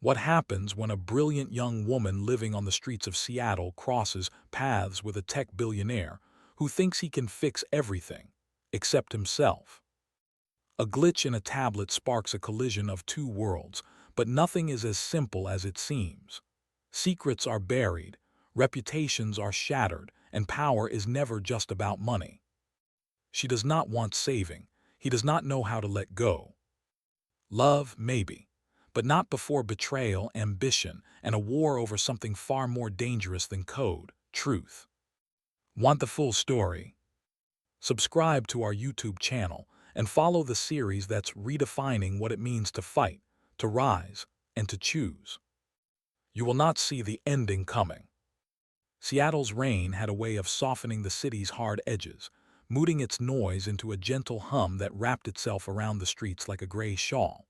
What happens when a brilliant young woman living on the streets of Seattle crosses paths with a tech billionaire who thinks he can fix everything, except himself? A glitch in a tablet sparks a collision of two worlds, but nothing is as simple as it seems. Secrets are buried, reputations are shattered, and power is never just about money. She does not want saving. He does not know how to let go. Love, maybe, but not before betrayal, ambition, and a war over something far more dangerous than code, truth. Want the full story? Subscribe to our YouTube channel and follow the series that's redefining what it means to fight, to rise, and to choose. You will not see the ending coming. Seattle's rain had a way of softening the city's hard edges, muting its noise into a gentle hum that wrapped itself around the streets like a gray shawl.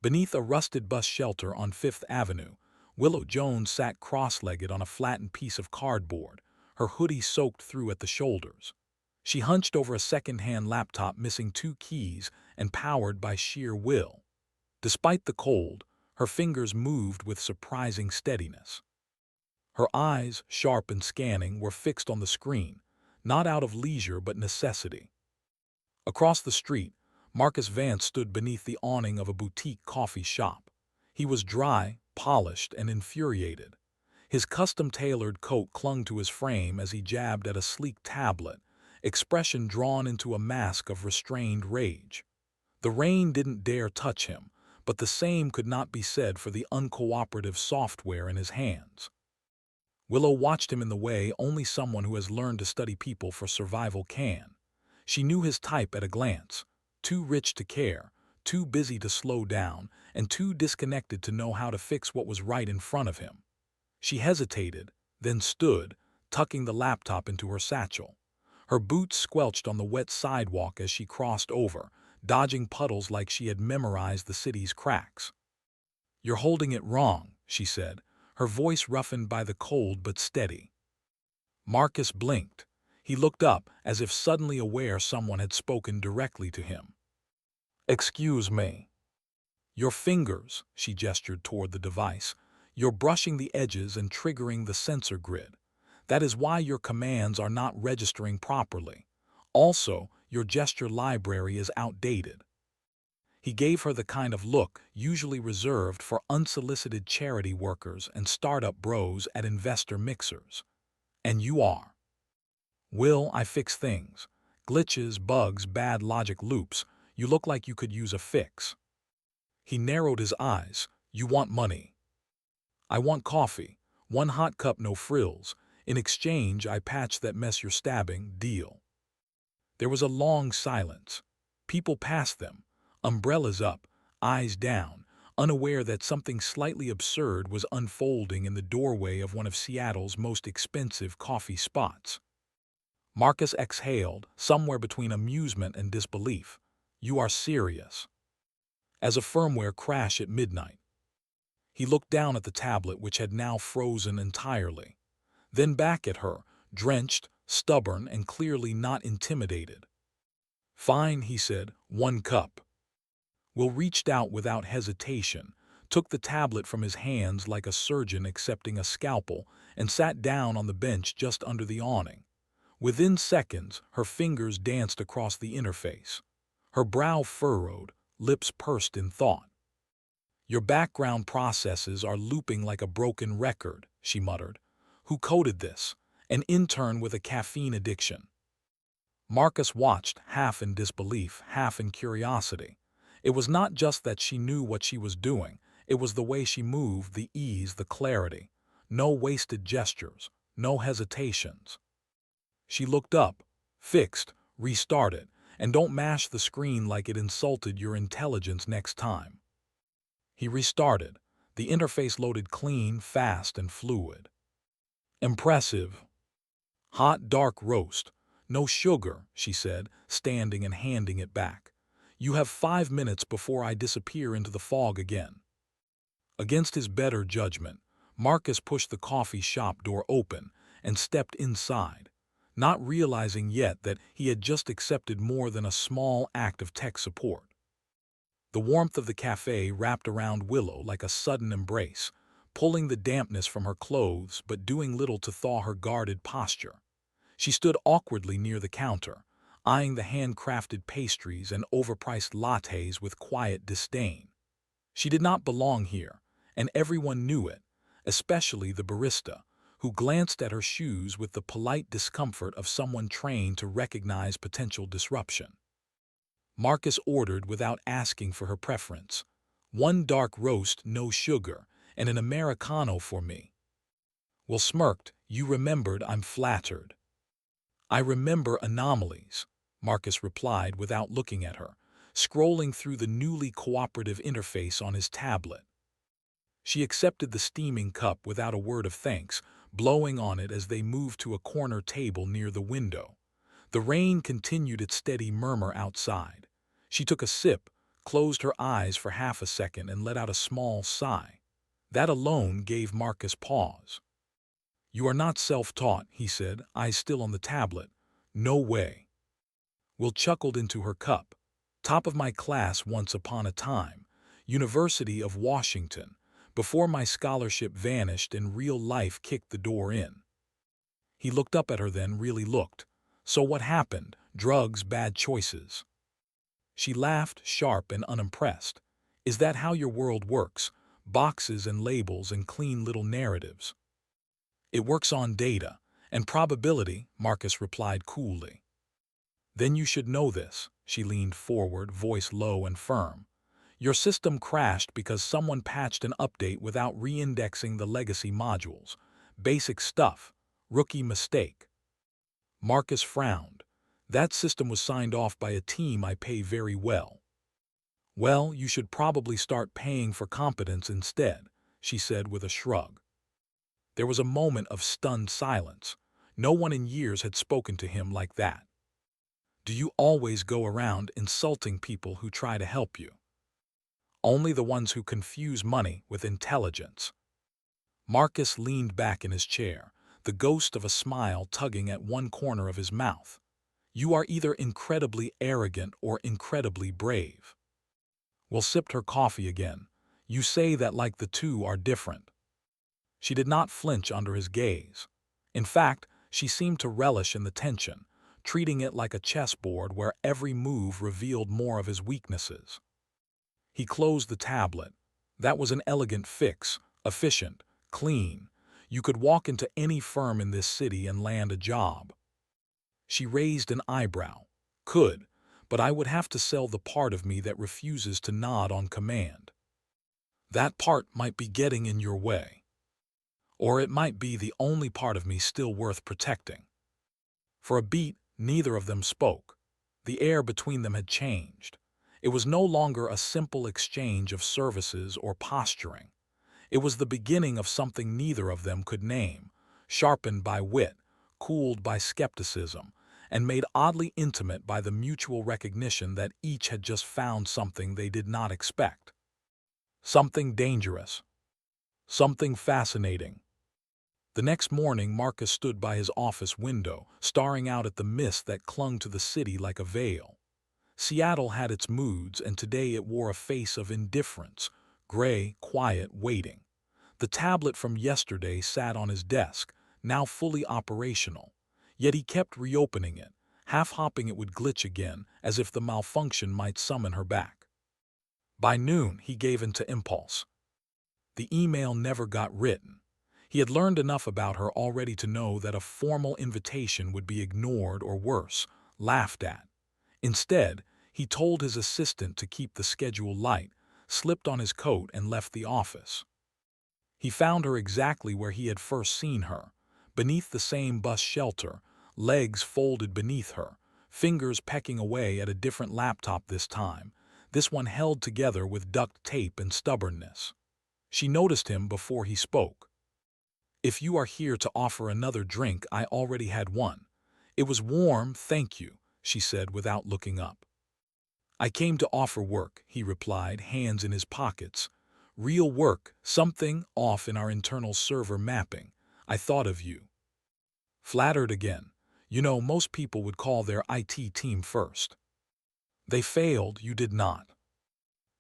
Beneath a rusted bus shelter on Fifth Avenue, Willow Jones sat cross-legged on a flattened piece of cardboard, her hoodie soaked through at the shoulders. She hunched over a second-hand laptop missing two keys and powered by sheer will. Despite the cold, her fingers moved with surprising steadiness. Her eyes, sharp and scanning, were fixed on the screen, not out of leisure but necessity. Across the street, Marcus Vance stood beneath the awning of a boutique coffee shop. He was dry, polished, and infuriated. His custom-tailored coat clung to his frame as he jabbed at a sleek tablet, expression drawn into a mask of restrained rage. The rain didn't dare touch him, but the same could not be said for the uncooperative software in his hands. Willow watched him in the way only someone who has learned to study people for survival can. She knew his type at a glance: too rich to care, too busy to slow down, and too disconnected to know how to fix what was right in front of him. She hesitated, then stood, tucking the laptop into her satchel. Her boots squelched on the wet sidewalk as she crossed over, dodging puddles like she had memorized the city's cracks. "You're holding it wrong," she said, her voice roughened by the cold but steady. Marcus blinked. He looked up, as if suddenly aware someone had spoken directly to him. "Excuse me." "Your fingers," she gestured toward the device. "You're brushing the edges and triggering the sensor grid. That is why your commands are not registering properly. Also, your gesture library is outdated." He gave her the kind of look usually reserved for unsolicited charity workers and startup bros at investor mixers. "And you are." "Will, I fix things. Glitches, bugs, bad logic loops. You look like you could use a fix." He narrowed his eyes. "You want money." "I want coffee. One hot cup, no frills. In exchange, I patch that mess you're stabbing. Deal." There was a long silence. People passed them, umbrellas up, eyes down, unaware that something slightly absurd was unfolding in the doorway of one of Seattle's most expensive coffee spots. Marcus exhaled, somewhere between amusement and disbelief. "You are serious." "As a firmware crash at midnight." He looked down at the tablet, which had now frozen entirely. Then back at her, drenched, stubborn, and clearly not intimidated. "Fine," he said, "1 cup." Will reached out without hesitation, took the tablet from his hands like a surgeon accepting a scalpel, and sat down on the bench just under the awning. Within seconds, her fingers danced across the interface. Her brow furrowed, lips pursed in thought. "Your background processes are looping like a broken record," she muttered. "Who coded this? An intern with a caffeine addiction." Marcus watched, half in disbelief, half in curiosity. It was not just that she knew what she was doing, it was the way she moved, the ease, the clarity. No wasted gestures, no hesitations. She looked up, fixed, restarted, and don't mash the screen like it insulted your intelligence next time. He restarted. The interface loaded clean, fast, and fluid. "Impressive." "Hot, dark roast. No sugar," she said, standing and handing it back. "You have 5 minutes before I disappear into the fog again." Against his better judgment, Marcus pushed the coffee shop door open and stepped inside, not realizing yet that he had just accepted more than a small act of tech support. The warmth of the cafe wrapped around Willow like a sudden embrace, pulling the dampness from her clothes but doing little to thaw her guarded posture. She stood awkwardly near the counter, eyeing the handcrafted pastries and overpriced lattes with quiet disdain. She did not belong here, and everyone knew it, especially the barista, who glanced at her shoes with the polite discomfort of someone trained to recognize potential disruption. Marcus ordered without asking for her preference. One dark roast, no sugar, and an Americano for me. Will smirked, you remembered, I'm flattered. I remember anomalies, Marcus replied without looking at her, scrolling through the newly cooperative interface on his tablet. She accepted the steaming cup without a word of thanks, blowing on it as they moved to a corner table near the window. The rain continued its steady murmur outside. She took a sip, closed her eyes for half a second and let out a small sigh. That alone gave Marcus pause. You are not self-taught, he said, eyes still on the tablet. No way. Will chuckled into her cup. Top of my class once upon a time. University of Washington. Before my scholarship vanished and real life kicked the door in. He looked up at her then, really looked. So what happened? Drugs, bad choices. She laughed, sharp and unimpressed. Is that how your world works? Boxes and labels and clean little narratives. It works on data and probability, Marcus replied coolly. Then you should know this. She leaned forward, voice low and firm. Your system crashed because someone patched an update without re-indexing the legacy modules. Basic stuff. Rookie mistake. Marcus frowned. That system was signed off by a team I pay very well. Well, you should probably start paying for competence instead, she said with a shrug. There was a moment of stunned silence. No one in years had spoken to him like that. Do you always go around insulting people who try to help you? Only the ones who confuse money with intelligence. Marcus leaned back in his chair, the ghost of a smile tugging at one corner of his mouth. You are either incredibly arrogant or incredibly brave. Will sipped her coffee again. You say that like the two are different. She did not flinch under his gaze. In fact, she seemed to relish in the tension, treating it like a chessboard where every move revealed more of his weaknesses. He closed the tablet. That was an elegant fix, efficient, clean. You could walk into any firm in this city and land a job. She raised an eyebrow. Could, but I would have to sell the part of me that refuses to nod on command. That part might be getting in your way. Or it might be the only part of me still worth protecting. For a beat, neither of them spoke. The air between them had changed. It was no longer a simple exchange of services or posturing. It was the beginning of something neither of them could name, sharpened by wit, cooled by skepticism, and made oddly intimate by the mutual recognition that each had just found something they did not expect. Something dangerous. Something fascinating. The next morning, Marcus stood by his office window, staring out at the mist that clung to the city like a veil. Seattle had its moods, and today it wore a face of indifference, gray, quiet, waiting. The tablet from yesterday sat on his desk, now fully operational. Yet he kept reopening it, half-hopping it would glitch again, as if the malfunction might summon her back. By noon, he gave in to impulse. The email never got written. He had learned enough about her already to know that a formal invitation would be ignored or worse, laughed at. Instead, he told his assistant to keep the schedule light, slipped on his coat and left the office. He found her exactly where he had first seen her, beneath the same bus shelter, legs folded beneath her, fingers pecking away at a different laptop this time, this one held together with duct tape and stubbornness. She noticed him before he spoke. If you are here to offer another drink, I already had one. It was warm, thank you, she said without looking up. I came to offer work, he replied, hands in his pockets. Real work, something off in our internal server mapping. I thought of you. Flattered again. You know, most people would call their IT team first. They failed, you did not.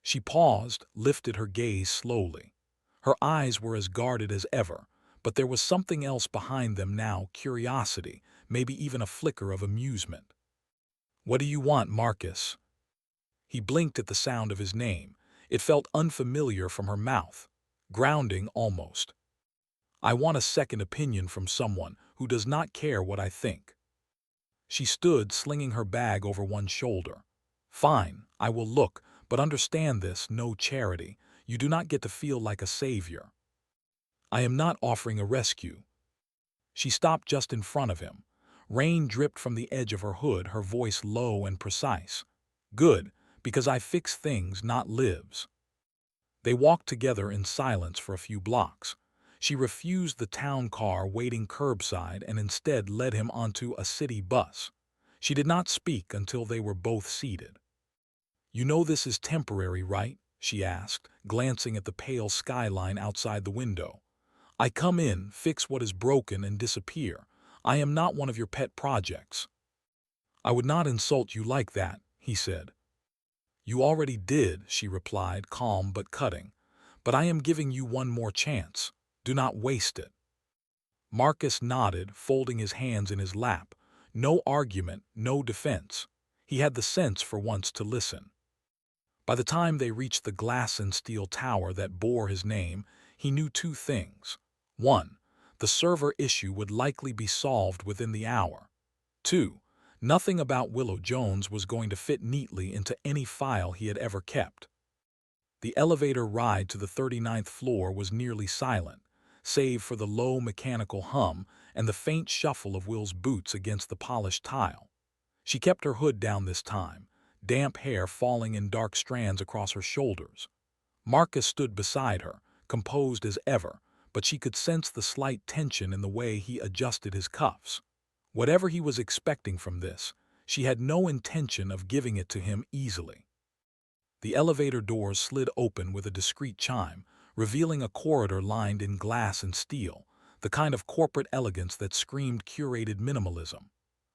She paused, lifted her gaze slowly. Her eyes were as guarded as ever, but there was something else behind them now, curiosity, maybe even a flicker of amusement. "What do you want, Marcus?" He blinked at the sound of his name. It felt unfamiliar from her mouth, grounding almost. "I want a second opinion from someone who does not care what I think." She stood, slinging her bag over one shoulder. "Fine, I will look, but understand this, no charity. You do not get to feel like a savior. I am not offering a rescue." She stopped just in front of him. Rain dripped from the edge of her hood, her voice low and precise. "Good, because I fix things, not lives." They walked together in silence for a few blocks. She refused the town car waiting curbside and instead led him onto a city bus. She did not speak until they were both seated. "You know this is temporary, right?" she asked, glancing at the pale skyline outside the window. "I come in, fix what is broken, and disappear. I am not one of your pet projects." "I would not insult you like that," he said. "You already did," she replied, calm but cutting. "But I am giving you one more chance. Do not waste it." Marcus nodded, folding his hands in his lap. No argument, no defense. He had the sense for once to listen. By the time they reached the glass and steel tower that bore his name, he knew two things. 1. The server issue would likely be solved within the hour. 2. Nothing about Willow Jones was going to fit neatly into any file he had ever kept. The elevator ride to the 39th floor was nearly silent, save for the low mechanical hum and the faint shuffle of Will's boots against the polished tile. She kept her hood down this time, damp hair falling in dark strands across her shoulders. Marcus stood beside her, composed as ever, but she could sense the slight tension in the way he adjusted his cuffs. Whatever he was expecting from this, she had no intention of giving it to him easily. The elevator doors slid open with a discreet chime, revealing a corridor lined in glass and steel, the kind of corporate elegance that screamed curated minimalism.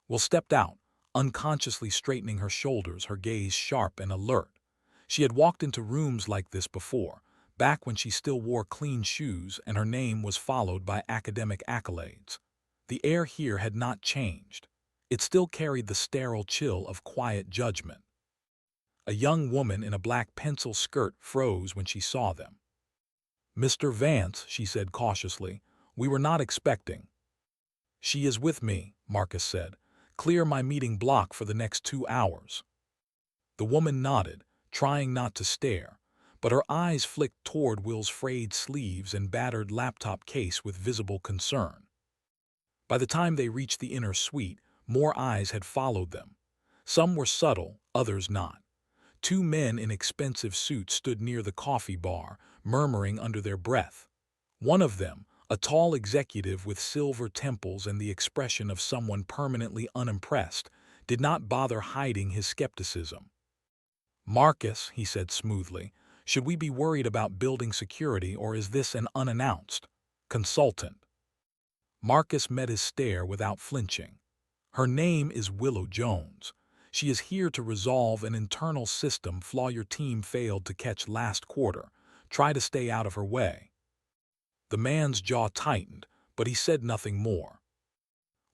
Will stepped out, unconsciously straightening her shoulders, her gaze sharp and alert. She had walked into rooms like this before, back when she still wore clean shoes and her name was followed by academic accolades. The air here had not changed. It still carried the sterile chill of quiet judgment. A young woman in a black pencil skirt froze when she saw them. "Mr. Vance," she said cautiously, "we were not expecting." "She is with me," Marcus said. "Clear my meeting block for the next 2 hours." The woman nodded, trying not to stare, but her eyes flicked toward Will's frayed sleeves and battered laptop case with visible concern. By the time they reached the inner suite, more eyes had followed them. Some were subtle, others not. 2 men in expensive suits stood near the coffee bar, murmuring under their breath. One of them, a tall executive with silver temples and the expression of someone permanently unimpressed, did not bother hiding his skepticism. "Marcus," he said smoothly, "should we be worried about building security, or is this an unannounced consultant?" Marcus met his stare without flinching. "Her name is Willow Jones. She is here to resolve an internal system flaw your team failed to catch last quarter. Try to stay out of her way." The man's jaw tightened, but he said nothing more.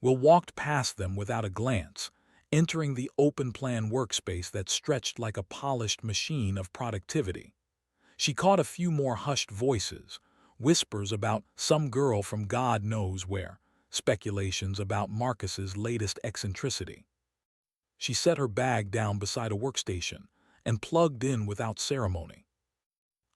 Will walked past them without a glance, entering the open-plan workspace that stretched like a polished machine of productivity. She caught a few more hushed voices, whispers about some girl from God knows where, speculations about Marcus's latest eccentricity. She set her bag down beside a workstation and plugged in without ceremony.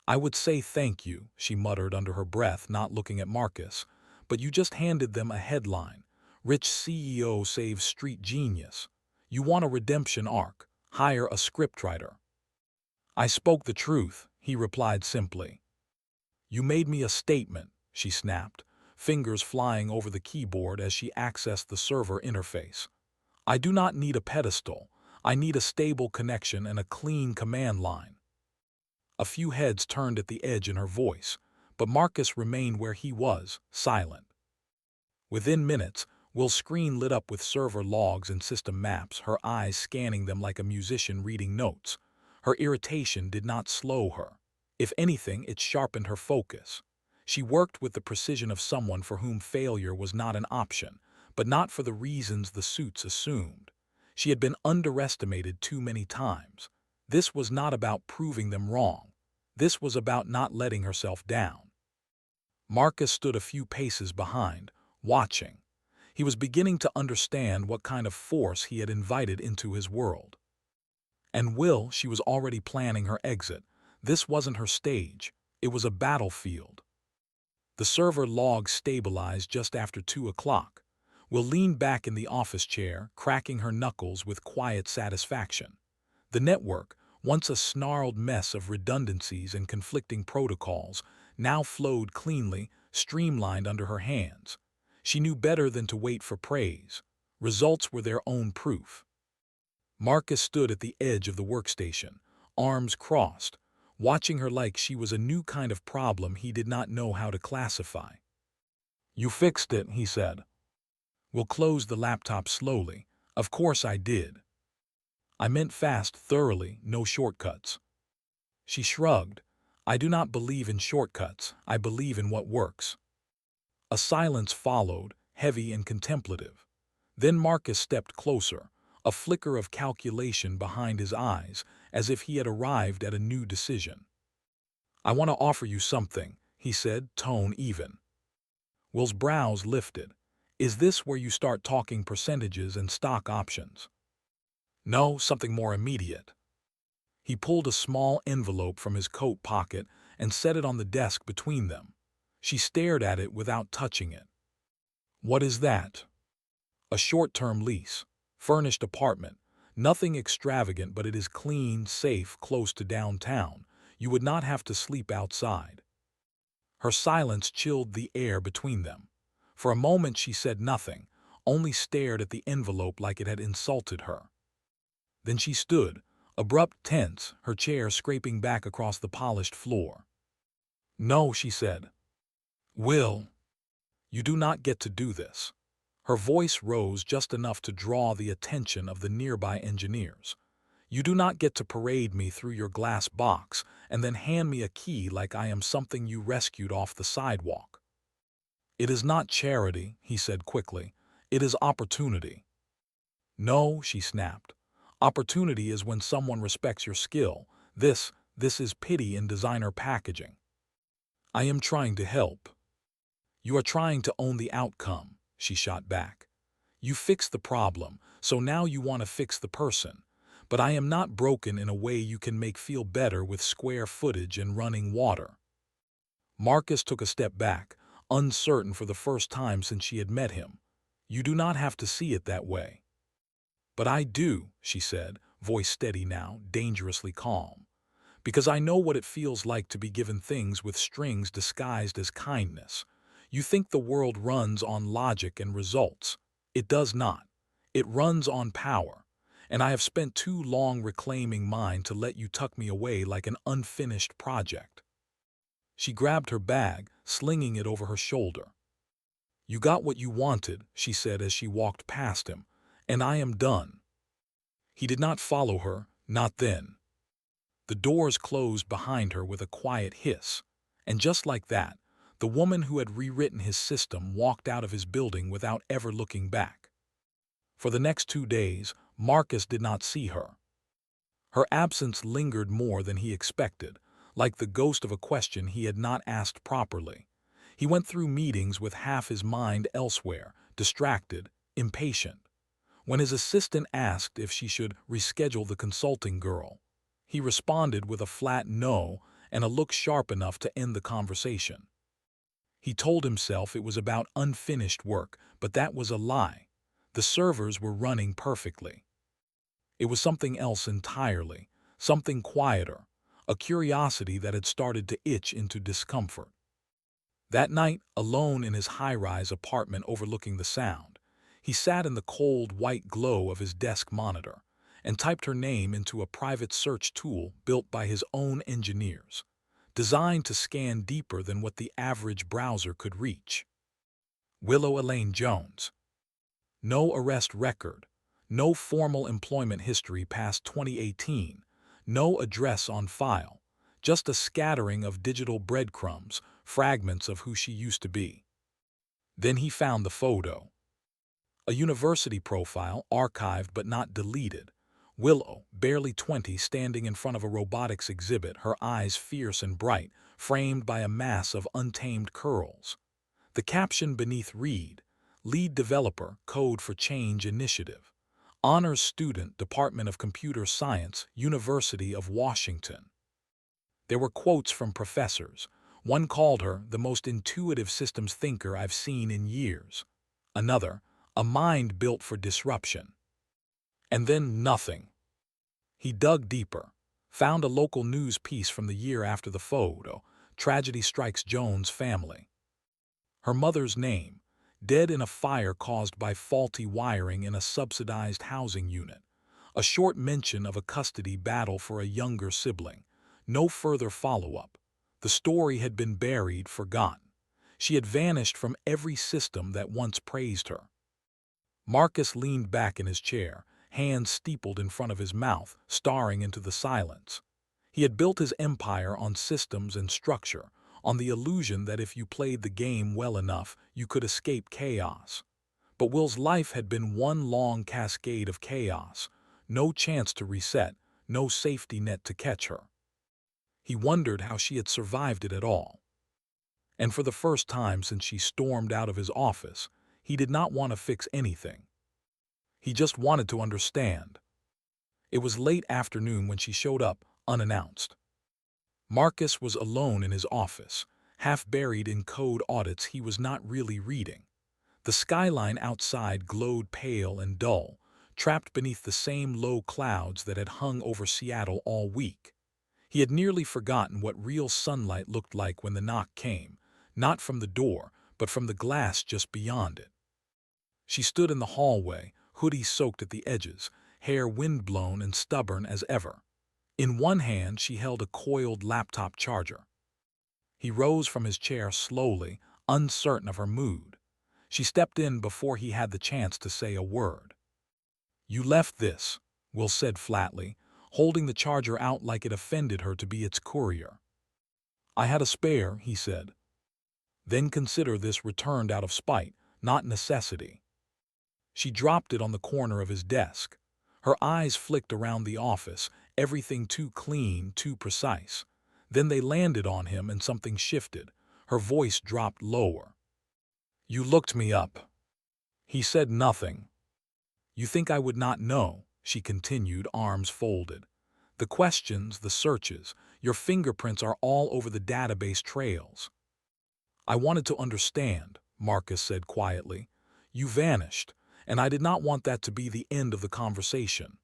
"I would say thank you," she muttered under her breath, not looking at Marcus, "but you just handed them a headline. Rich CEO saves street genius. You want a redemption arc. Hire a scriptwriter." "I spoke the truth," he replied simply. "You made me a statement," she snapped, fingers flying over the keyboard as she accessed the server interface. "I do not need a pedestal. I need a stable connection and a clean command line." A few heads turned at the edge in her voice, but Marcus remained where he was, silent. Within minutes, Will's screen lit up with server logs and system maps, her eyes scanning them like a musician reading notes. Her irritation did not slow her. If anything, it sharpened her focus. She worked with the precision of someone for whom failure was not an option, but not for the reasons the suits assumed. She had been underestimated too many times. This was not about proving them wrong. This was about not letting herself down. Marcus stood a few paces behind, watching. He was beginning to understand what kind of force he had invited into his world. And she was already planning her exit. This wasn't her stage. It was a battlefield. The server log stabilized just after 2 o'clock. Will leaned back in the office chair, cracking her knuckles with quiet satisfaction. The network, once a snarled mess of redundancies and conflicting protocols, now flowed cleanly, streamlined under her hands. She knew better than to wait for praise. Results were their own proof. Marcus stood at the edge of the workstation, arms crossed, watching her like she was a new kind of problem he did not know how to classify. "You fixed it," he said. Will closed the laptop slowly. "Of course I did. I meant fast, thoroughly, no shortcuts." She shrugged. "I do not believe in shortcuts. I believe in what works." A silence followed, heavy and contemplative. Then Marcus stepped closer, a flicker of calculation behind his eyes, as if he had arrived at a new decision. "I want to offer you something," he said, tone even. Will's brows lifted. "Is this where you start talking percentages and stock options?" "No, something more immediate." He pulled a small envelope from his coat pocket and set it on the desk between them. She stared at it without touching it. "What is that?" "A short-term lease. Furnished apartment. Nothing extravagant, but it is clean, safe, close to downtown. You would not have to sleep outside." Her silence chilled the air between them. For a moment she said nothing, only stared at the envelope like it had insulted her. Then she stood, abrupt, tense, her chair scraping back across the polished floor. "No," she said. "Will, you do not get to do this." Her voice rose just enough to draw the attention of the nearby engineers. "You do not get to parade me through your glass box and then hand me a key like I am something you rescued off the sidewalk." "It is not charity," he said quickly. "It is opportunity." "No," she snapped. "Opportunity is when someone respects your skill. This is pity in designer packaging." "I am trying to help." "You are trying to own the outcome," she shot back. "You fixed the problem, so now you want to fix the person. But I am not broken in a way you can make feel better with square footage and running water." Marcus took a step back, uncertain for the first time since she had met him. "You do not have to see it that way." "But I do," she said, voice steady now, dangerously calm. "Because I know what it feels like to be given things with strings disguised as kindness. You think the world runs on logic and results. It does not. It runs on power. And I have spent too long reclaiming mine to let you tuck me away like an unfinished project." She grabbed her bag, slinging it over her shoulder. "You got what you wanted," she said as she walked past him, "and I am done." He did not follow her, not then. The doors closed behind her with a quiet hiss, and just like that, the woman who had rewritten his system walked out of his building without ever looking back. For the next 2 days, Marcus did not see her. Her absence lingered more than he expected, like the ghost of a question he had not asked properly. He went through meetings with half his mind elsewhere, distracted, impatient. When his assistant asked if she should reschedule the consulting girl, he responded with a flat no and a look sharp enough to end the conversation. He told himself it was about unfinished work, but that was a lie. The servers were running perfectly. It was something else entirely, something quieter, a curiosity that had started to itch into discomfort. That night, alone in his high-rise apartment overlooking the Sound, he sat in the cold, white glow of his desk monitor and typed her name into a private search tool built by his own engineers, designed to scan deeper than what the average browser could reach. Willow Elaine Jones. No arrest record, no formal employment history past 2018, No address on file, just a scattering of digital breadcrumbs, fragments of who she used to be. Then he found the photo. A university profile, archived but not deleted. Willow, barely 20, standing in front of a robotics exhibit, her eyes fierce and bright, framed by a mass of untamed curls. The caption beneath read, Lead Developer, Code for Change Initiative. Honors Student, Department of Computer Science, University of Washington. There were quotes from professors. One called her the most intuitive systems thinker I've seen in years. Another, a mind built for disruption. And then nothing. He dug deeper, found a local news piece from the year after the photo. Tragedy strikes Jones' family. Her mother's name, dead in a fire caused by faulty wiring in a subsidized housing unit. A short mention of a custody battle for a younger sibling. No further follow-up. The story had been buried, forgotten. She had vanished from every system that once praised her. Marcus leaned back in his chair, hands steepled in front of his mouth, staring into the silence. He had built his empire on systems and structure, on the illusion that if you played the game well enough, you could escape chaos. But Will's life had been one long cascade of chaos. No chance to reset, no safety net to catch her. He wondered how she had survived it at all. And for the first time since she stormed out of his office, he did not want to fix anything. He just wanted to understand. It was late afternoon when she showed up, unannounced. Marcus was alone in his office, half buried in code audits he was not really reading. The skyline outside glowed pale and dull, trapped beneath the same low clouds that had hung over Seattle all week. He had nearly forgotten what real sunlight looked like when the knock came, not from the door, but from the glass just beyond it. She stood in the hallway, hoodie soaked at the edges, hair windblown and stubborn as ever. In one hand she held a coiled laptop charger. He rose from his chair slowly, uncertain of her mood. She stepped in before he had the chance to say a word. "You left this," Will said flatly, holding the charger out like it offended her to be its courier. "I had a spare," he said. "Then consider this returned out of spite, not necessity." She dropped it on the corner of his desk. Her eyes flicked around the office, everything too clean, too precise. Then they landed on him and something shifted. Her voice dropped lower. "You looked me up." He said nothing. "You think I would not know?" she continued, arms folded. "The questions, the searches, your fingerprints are all over the database trails." "I wanted to understand," Marcus said quietly. "You vanished, and I did not want that to be the end of the conversation."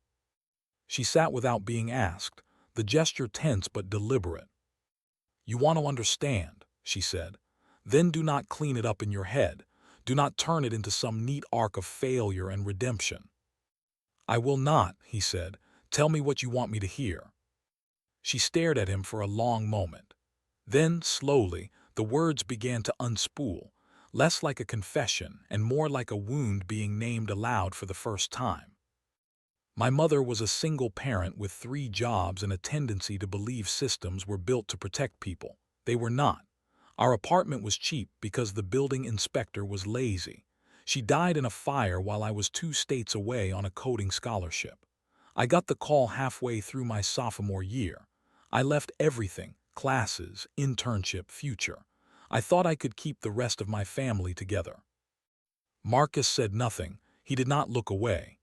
She sat without being asked, the gesture tense but deliberate. "You want to understand," she said. "Then do not clean it up in your head. Do not turn it into some neat arc of failure and redemption." "I will not," he said. "Tell me what you want me to hear." She stared at him for a long moment. Then, slowly, the words began to unspool, less like a confession and more like a wound being named aloud for the first time. "My mother was a single parent with 3 jobs and a tendency to believe systems were built to protect people. They were not. Our apartment was cheap because the building inspector was lazy. She died in a fire while I was 2 states away on a coding scholarship. I got the call halfway through my sophomore year. I left everything, classes, internship, future. I thought I could keep the rest of my family together." Marcus said nothing. He did not look away.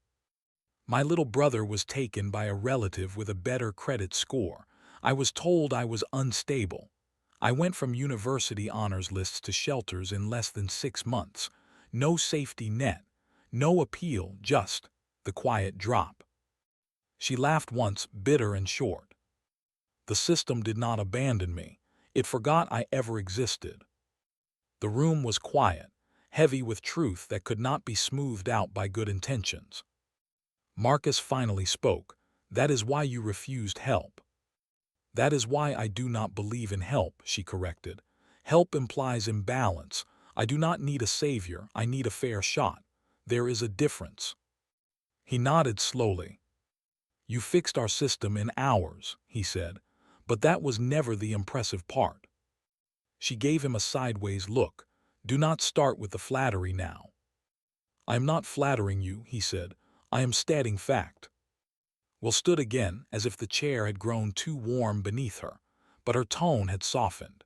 "My little brother was taken by a relative with a better credit score. I was told I was unstable. I went from university honors lists to shelters in less than 6 months. No safety net, no appeal, just the quiet drop." She laughed once, bitter and short. "The system did not abandon me. It forgot I ever existed." The room was quiet, heavy with truth that could not be smoothed out by good intentions. Marcus finally spoke. "That is why you refused help." "That is why I do not believe in help," she corrected. "Help implies imbalance. I do not need a savior, I need a fair shot. There is a difference." He nodded slowly. You fixed our system in hours, he said, but that was never the impressive part. She gave him a sideways look. Do not start with the flattery now. I am not flattering you, he said. I am stating fact. Will stood again as if the chair had grown too warm beneath her, but her tone had softened.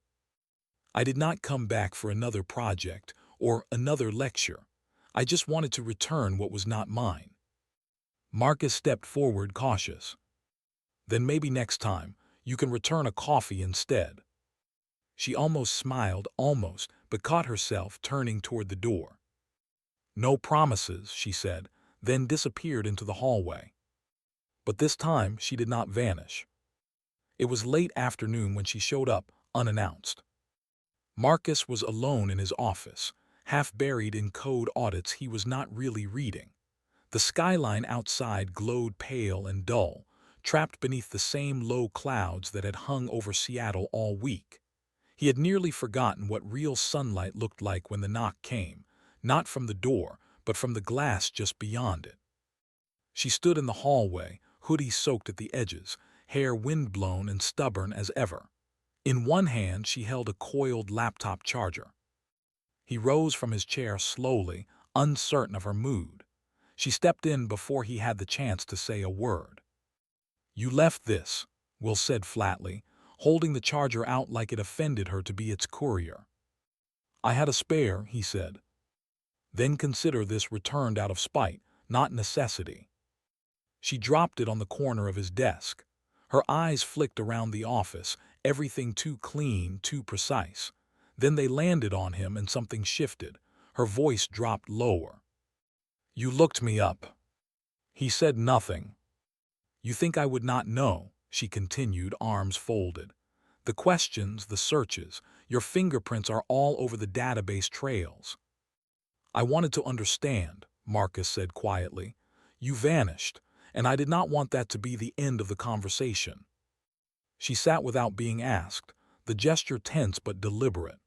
I did not come back for another project or another lecture. I just wanted to return what was not mine. Marcus stepped forward cautious. Then maybe next time you can return a coffee instead. She almost smiled, but caught herself turning toward the door. No promises, she said, then disappeared into the hallway. But this time she did not vanish. It was late afternoon when she showed up, unannounced. Marcus was alone in his office, half buried in code audits he was not really reading. The skyline outside glowed pale and dull, trapped beneath the same low clouds that had hung over Seattle all week. He had nearly forgotten what real sunlight looked like when the knock came, not from the door, but from the glass just beyond it. She stood in the hallway, hoodie soaked at the edges, hair windblown and stubborn as ever. In one hand she held a coiled laptop charger. He rose from his chair slowly, uncertain of her mood. She stepped in before he had the chance to say a word. You left this, Will said flatly, holding the charger out like it offended her to be its courier. I had a spare, he said. Then consider this returned out of spite, not necessity. She dropped it on the corner of his desk. Her eyes flicked around the office, everything too clean, too precise. Then they landed on him and something shifted. Her voice dropped lower. You looked me up. He said nothing. You think I would not know, she continued, arms folded. The questions, the searches, your fingerprints are all over the database trails. I wanted to understand, Marcus said quietly. You vanished, and I did not want that to be the end of the conversation. She sat without being asked, the gesture tense but deliberate.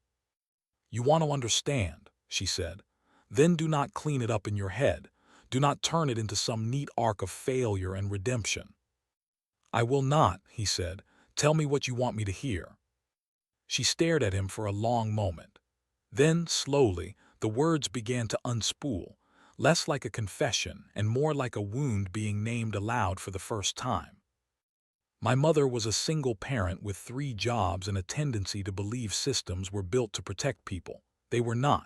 You want to understand, she said. Then do not clean it up in your head. Do not turn it into some neat arc of failure and redemption. I will not, he said. Tell me what you want me to hear. She stared at him for a long moment. Then, slowly, the words began to unspool, less like a confession and more like a wound being named aloud for the first time. My mother was a single parent with 3 jobs and a tendency to believe systems were built to protect people. They were not.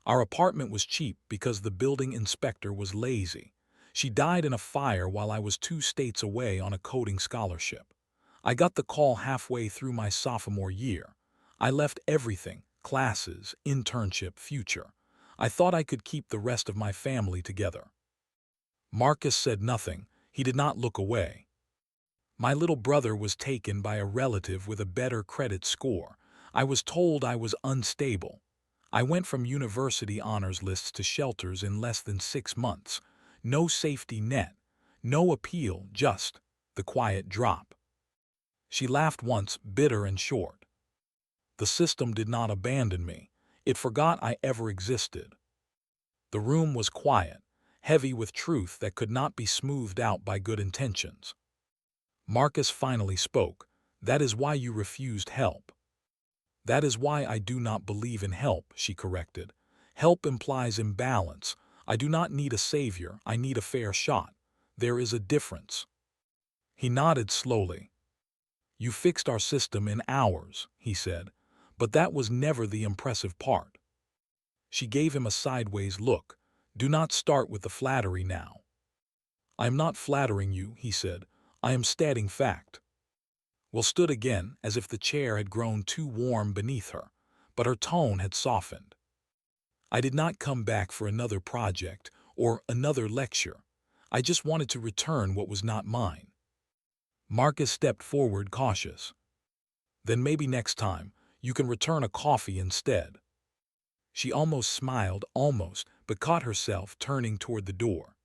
Our apartment was cheap because the building inspector was lazy. She died in a fire while I was 2 states away on a coding scholarship. I got the call halfway through my sophomore year. I left everything, classes, internship, future. I thought I could keep the rest of my family together. Marcus said nothing. He did not look away. My little brother was taken by a relative with a better credit score. I was told I was unstable. I went from university honors lists to shelters in less than 6 months. No safety net, no appeal, just the quiet drop. She laughed once, bitter and short. The system did not abandon me. It forgot I ever existed. The room was quiet, heavy with truth that could not be smoothed out by good intentions. Marcus finally spoke. That is why you refused help. That is why I do not believe in help, she corrected. Help implies imbalance. I do not need a savior, I need a fair shot. There is a difference. He nodded slowly. You fixed our system in hours, he said, but that was never the impressive part. She gave him a sideways look. Do not start with the flattery now. I am not flattering you, he said. I am stating fact. Will stood again as if the chair had grown too warm beneath her, but her tone had softened. I did not come back for another project or another lecture. I just wanted to return what was not mine. Marcus stepped forward cautious. Then maybe next time you can return a coffee instead. She almost smiled, but caught herself turning toward the door.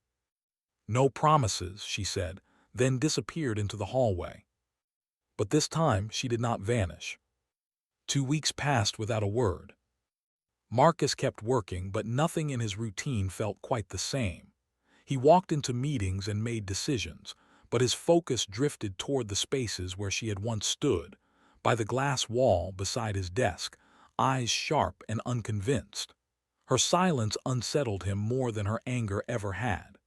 No promises, she said, then disappeared into the hallway. But this time she did not vanish. 2 weeks passed without a word. Marcus kept working, but nothing in his routine felt quite the same. He walked into meetings and made decisions, but his focus drifted toward the spaces where she had once stood, by the glass wall beside his desk, eyes sharp and unconvinced. Her silence unsettled him more than her anger ever had.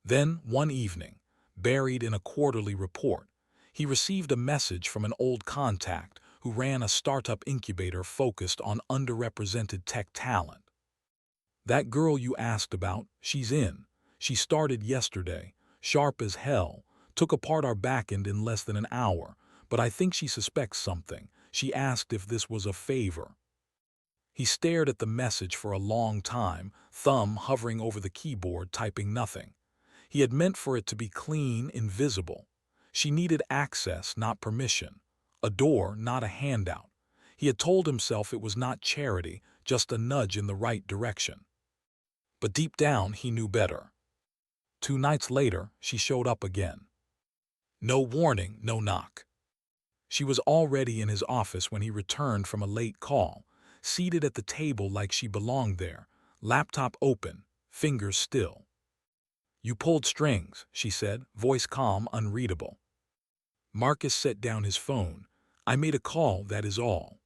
Then, one evening, buried in a quarterly report, he received a message from an old contact who ran a startup incubator focused on underrepresented tech talent. "That girl you asked about, she's in. She started yesterday, sharp as hell, took apart our backend in less than an hour, but I think she suspects something. She asked if this was a favor." He stared at the message for a long time, thumb hovering over the keyboard, typing nothing. He had meant for it to be clean, invisible. She needed access, not permission. A door, not a handout. He had told himself it was not charity, just a nudge in the right direction. But deep down, he knew better. 2 nights later, she showed up again. No warning, no knock. She was already in his office when he returned from a late call, seated at the table like she belonged there, laptop open, fingers still. "You pulled strings," she said, voice calm, unreadable. Marcus set down his phone. "I made a call, that is all."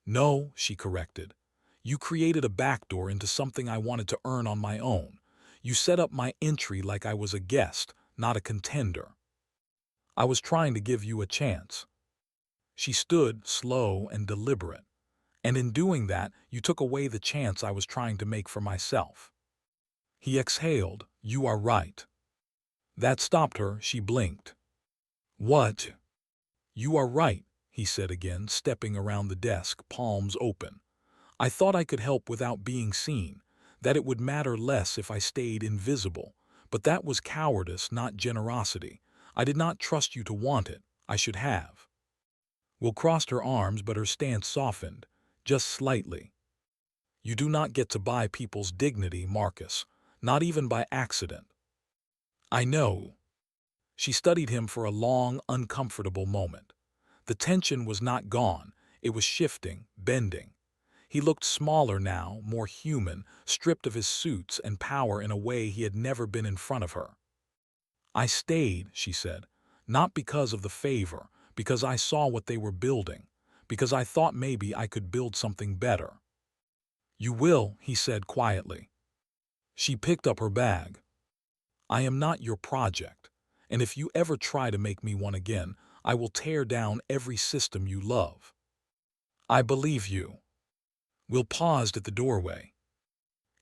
"No," she corrected. "You created a backdoor into something I wanted to earn on my own. You set up my entry like I was a guest, not a contender. I was trying to give you a chance." She stood, slow and deliberate. "And in doing that, you took away the chance I was trying to make for myself." He exhaled. "You are right." That stopped her. She blinked. "What?" "You are right," he said again, stepping around the desk, palms open. "I thought I could help without being seen, that it would matter less if I stayed invisible. But that was cowardice, not generosity. I did not trust you to want it. I should have." Will crossed her arms, but her stance softened, just slightly. "You do not get to buy people's dignity, Marcus, not even by accident." "I know." She studied him for a long, uncomfortable moment. The tension was not gone. It was shifting, bending. He looked smaller now, more human, stripped of his suits and power in a way he had never been in front of her. "I stayed," she said, "not because of the favor, because I saw what they were building, because I thought maybe I could build something better." "You will," he said quietly. She picked up her bag. "I am not your project, and if you ever try to make me one again, I will tear down every system you love." "I believe you." Will paused at the doorway.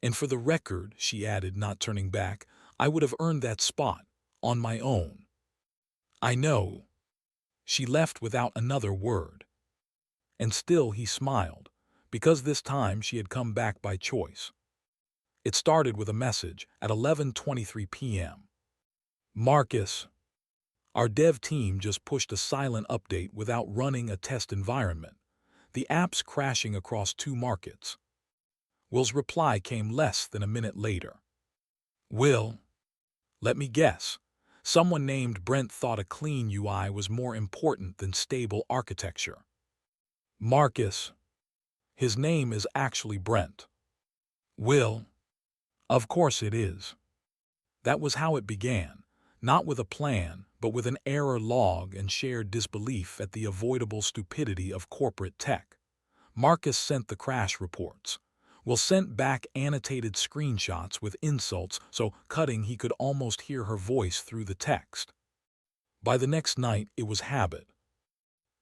"And for the record," she added, not turning back, "I would have earned that spot, on my own." "I know." She left without another word. And still he smiled, because this time she had come back by choice. It started with a message at 11:23 p.m. "Marcus, our dev team just pushed a silent update without running a test environment. The app's crashing across 2 markets." Will's reply came less than a minute later. "Will, let me guess. Someone named Brent thought a clean UI was more important than stable architecture." "Marcus, his name is actually Brent." "Will, of course it is." That was how it began, not with a plan, but with an error log and shared disbelief at the avoidable stupidity of corporate tech. Marcus sent the crash reports. Will sent back annotated screenshots with insults so cutting he could almost hear her voice through the text. By the next night, it was habit.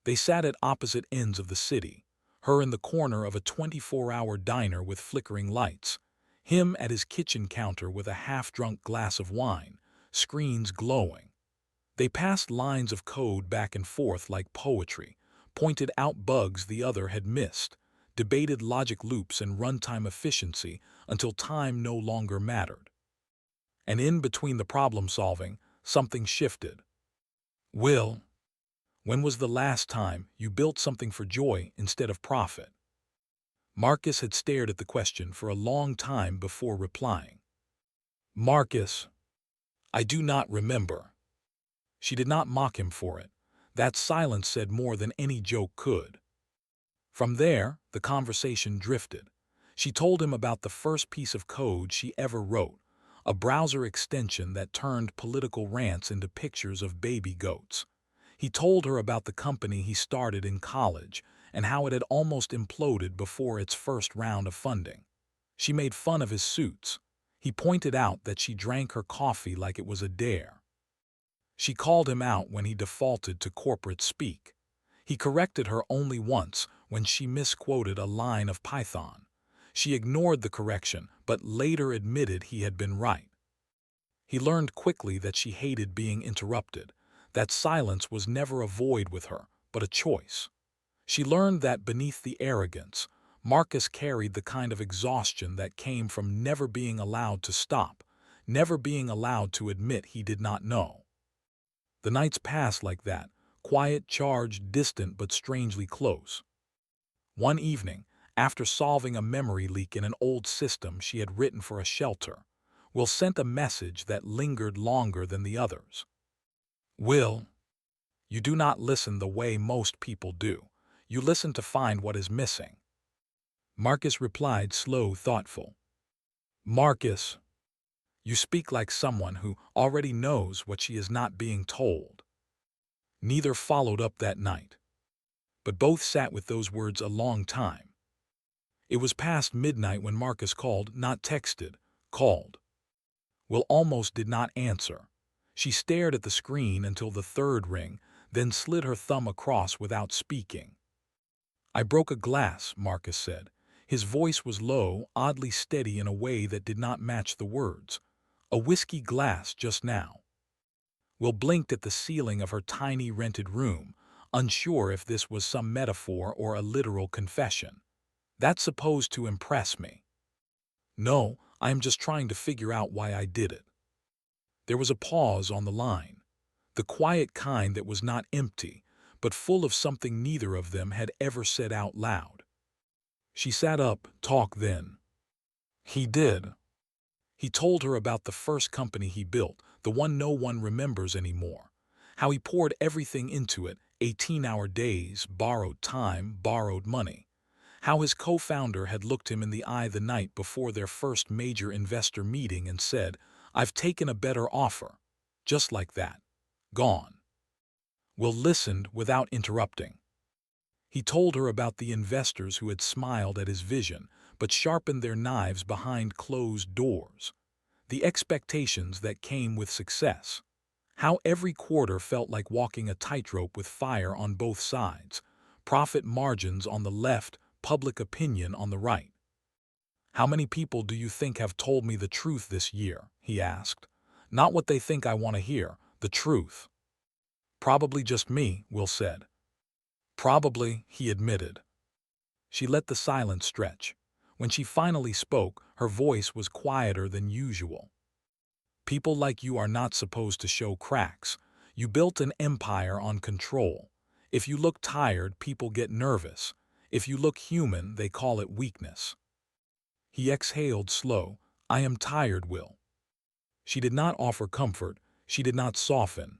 They sat at opposite ends of the city, her in the corner of a 24-hour diner with flickering lights, him at his kitchen counter with a half-drunk glass of wine, screens glowing. They passed lines of code back and forth like poetry, pointed out bugs the other had missed, debated logic loops and runtime efficiency until time no longer mattered. And in between the problem-solving, something shifted. "Will, when was the last time you built something for joy instead of profit?" Marcus had stared at the question for a long time before replying. "Marcus, I do not remember." She did not mock him for it. That silence said more than any joke could. From there, the conversation drifted. She told him about the first piece of code she ever wrote, a browser extension that turned political rants into pictures of baby goats. He told her about the company he started in college and how it had almost imploded before its first round of funding. She made fun of his suits. He pointed out that she drank her coffee like it was a dare. She called him out when he defaulted to corporate speak. He corrected her only once when she misquoted a line of Python. She ignored the correction, but later admitted he had been right. He learned quickly that she hated being interrupted, that silence was never a void with her, but a choice. She learned that beneath the arrogance, Marcus carried the kind of exhaustion that came from never being allowed to stop, never being allowed to admit he did not know. The nights passed like that, quiet, charged, distant, but strangely close. One evening, after solving a memory leak in an old system she had written for a shelter, Will sent a message that lingered longer than the others. Will, you do not listen the way most people do. You listen to find what is missing. Marcus replied, slow, thoughtful. Marcus, you speak like someone who already knows what she is not being told. Neither followed up that night, but both sat with those words a long time. It was past midnight when Marcus called, not texted, called. Will almost did not answer. She stared at the screen until the third ring, then slid her thumb across without speaking. I broke a glass, Marcus said. His voice was low, oddly steady in a way that did not match the words. A whiskey glass just now. Will blinked at the ceiling of her tiny rented room, unsure if this was some metaphor or a literal confession. That's supposed to impress me. No, I am just trying to figure out why I did it. There was a pause on the line, the quiet kind that was not empty, but full of something neither of them had ever said out loud. She sat up, talk then. He did. He told her about the first company he built, the one no one remembers anymore. How he poured everything into it, 18-hour days, borrowed time, borrowed money. How his co-founder had looked him in the eye the night before their first major investor meeting and said, I've taken a better offer. Just like that. Gone. Will listened without interrupting. He told her about the investors who had smiled at his vision, but sharpened their knives behind closed doors. The expectations that came with success. How every quarter felt like walking a tightrope with fire on both sides. Profit margins on the left, public opinion on the right. How many people do you think have told me the truth this year? He asked. Not what they think I want to hear, the truth. Probably just me, Will said. Probably, he admitted. She let the silence stretch. When she finally spoke, her voice was quieter than usual. People like you are not supposed to show cracks. You built an empire on control. If you look tired, people get nervous. If you look human, they call it weakness. He exhaled slow. I am tired, Will. She did not offer comfort. She did not soften.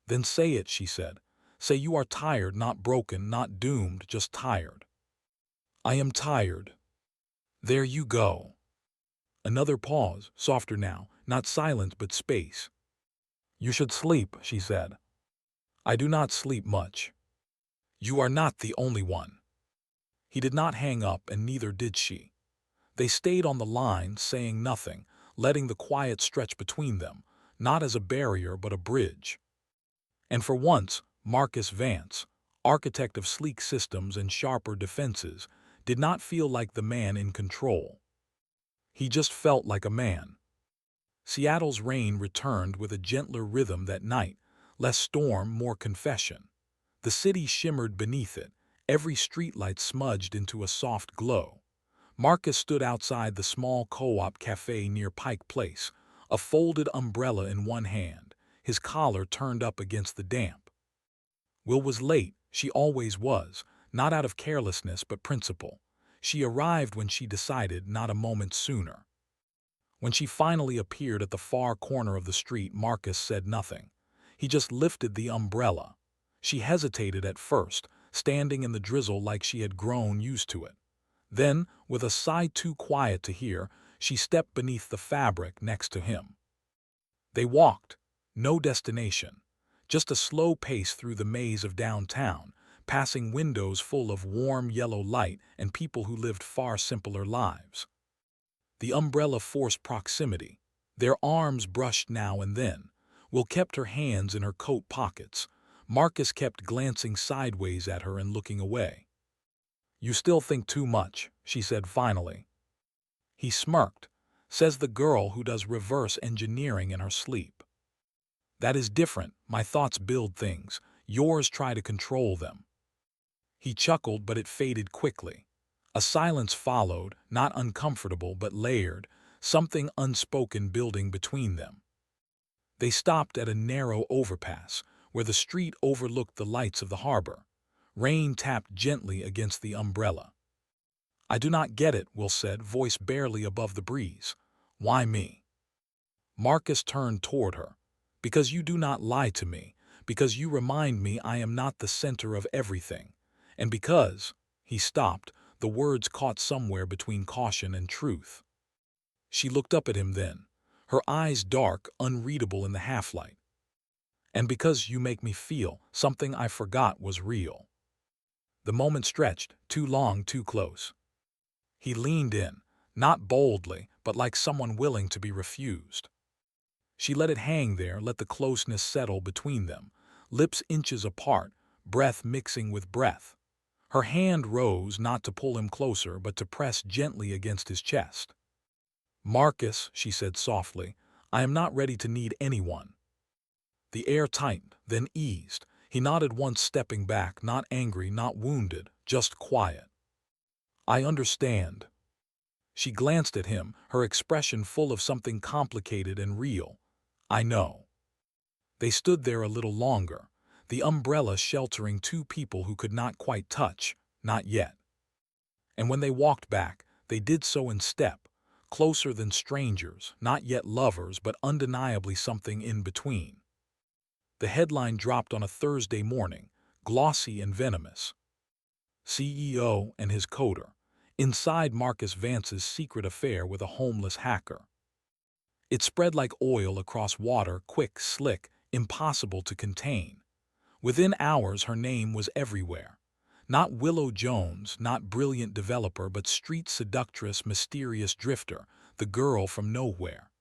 Then say it, she said. Say you are tired, not broken, not doomed, just tired. I am tired. There you go. Another pause, softer now, not silence but space. You should sleep, she said. I do not sleep much. You are not the only one. He did not hang up, and neither did she. They stayed on the line, saying nothing, letting the quiet stretch between them, not as a barrier but a bridge. And for once, Marcus Vance, architect of sleek systems and sharper defenses, did not feel like the man in control. He just felt like a man. Seattle's rain returned with a gentler rhythm that night, less storm, more confession. The city shimmered beneath it, every streetlight smudged into a soft glow. Marcus stood outside the small co-op cafe near Pike Place, a folded umbrella in one hand, his collar turned up against the damp. Will was late, she always was, not out of carelessness but principle. She arrived when she decided, not a moment sooner. When she finally appeared at the far corner of the street, Marcus said nothing. He just lifted the umbrella. She hesitated at first, standing in the drizzle like she had grown used to it. Then, with a sigh too quiet to hear, she stepped beneath the fabric next to him. They walked, no destination, just a slow pace through the maze of downtown, passing windows full of warm yellow light and people who lived far simpler lives. The umbrella forced proximity. Their arms brushed now and then. Will kept her hands in her coat pockets. Marcus kept glancing sideways at her and looking away. "You still think too much," she said finally. He smirked. "Says the girl who does reverse engineering in her sleep. That is different. My thoughts build things. Yours try to control them." He chuckled, but it faded quickly. A silence followed, not uncomfortable but layered, something unspoken building between them. They stopped at a narrow overpass, where the street overlooked the lights of the harbor. Rain tapped gently against the umbrella. "I do not get it," Will said, voice barely above the breeze. "Why me?" Marcus turned toward her. "Because you do not lie to me, because you remind me I am not the center of everything, and because—" He stopped, the words caught somewhere between caution and truth. She looked up at him then, her eyes dark, unreadable in the half-light. "And because you make me feel something I forgot was real." The moment stretched, too long, too close. He leaned in, not boldly, but like someone willing to be refused. She let it hang there, let the closeness settle between them, lips inches apart, breath mixing with breath. Her hand rose, not to pull him closer, but to press gently against his chest. "Marcus," she said softly, "I am not ready to need anyone." The air tightened, then eased. He nodded once, stepping back, not angry, not wounded, just quiet. "I understand." She glanced at him, her expression full of something complicated and real. "I know." They stood there a little longer, the umbrella sheltering two people who could not quite touch, not yet. And when they walked back, they did so in step, closer than strangers, not yet lovers, but undeniably something in between. The headline dropped on a Thursday morning, glossy and venomous. CEO and his coder. Inside Marcus Vance's secret affair with a homeless hacker. It spread like oil across water, quick, slick, impossible to contain. Within hours her name was everywhere. Not Willow Jones, not brilliant developer, but street seductress, mysterious drifter, the girl from nowhere.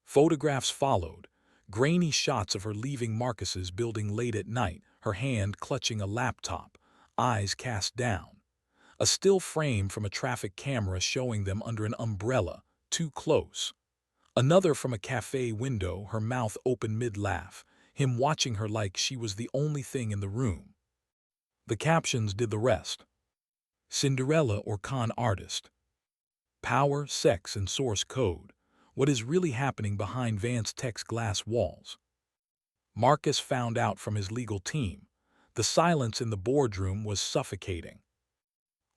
Photographs followed, grainy shots of her leaving Marcus's building late at night, her hand clutching a laptop, eyes cast down. A still frame from a traffic camera showing them under an umbrella, too close. Another from a cafe window, her mouth open mid-laugh, him watching her like she was the only thing in the room. The captions did the rest. Cinderella or con artist. Power, sex, and source code. What is really happening behind Vance Tech's glass walls? Marcus found out from his legal team. The silence in the boardroom was suffocating.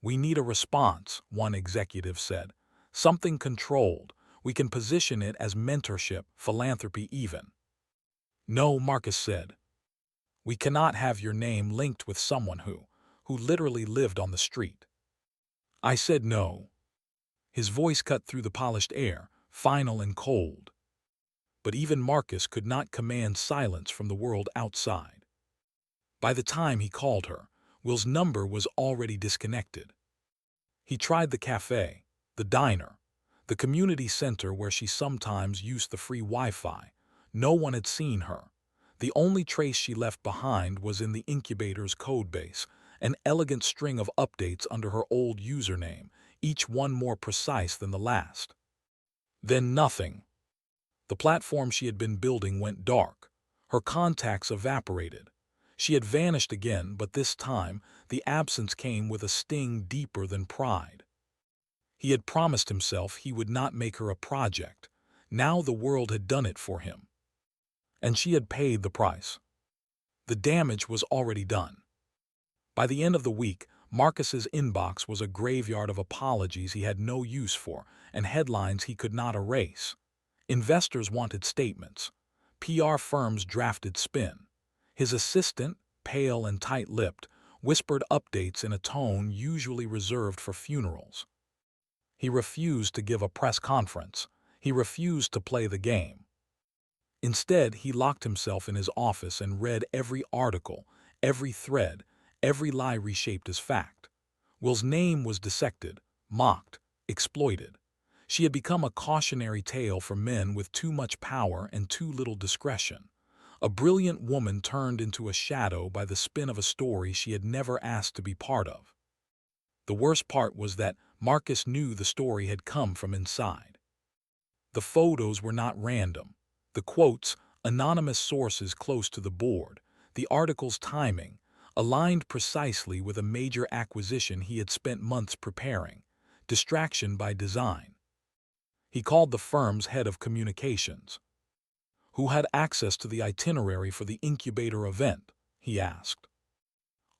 "We need a response," one executive said. "Something controlled. We can position it as mentorship, philanthropy even." "No," Marcus said. "We cannot have your name linked with someone who literally lived on the street." I said no. His voice cut through the polished air, final and cold. But even Marcus could not command silence from the world outside. By the time he called her, Will's number was already disconnected. He tried the cafe, the diner, the community center where she sometimes used the free Wi-Fi. No one had seen her. The only trace she left behind was in the incubator's codebase, an elegant string of updates under her old username, each one more precise than the last. Then nothing. The platform she had been building went dark. Her contacts evaporated. She had vanished again, but this time the absence came with a sting deeper than pride. He had promised himself he would not make her a project. Now the world had done it for him. And she had paid the price. The damage was already done. By the end of the week, Marcus's inbox was a graveyard of apologies he had no use for and headlines he could not erase. Investors wanted statements. PR firms drafted spin. His assistant, pale and tight-lipped, whispered updates in a tone usually reserved for funerals. He refused to give a press conference. He refused to play the game. Instead, he locked himself in his office and read every article, every thread, every lie reshaped as fact. Will's name was dissected, mocked, exploited. She had become a cautionary tale for men with too much power and too little discretion. A brilliant woman turned into a shadow by the spin of a story she had never asked to be part of. The worst part was that Marcus knew the story had come from inside. The photos were not random. The quotes, anonymous sources close to the board, the article's timing, aligned precisely with a major acquisition he had spent months preparing. Distraction by design. He called the firm's head of communications. "Who had access to the itinerary for the incubator event?" he asked.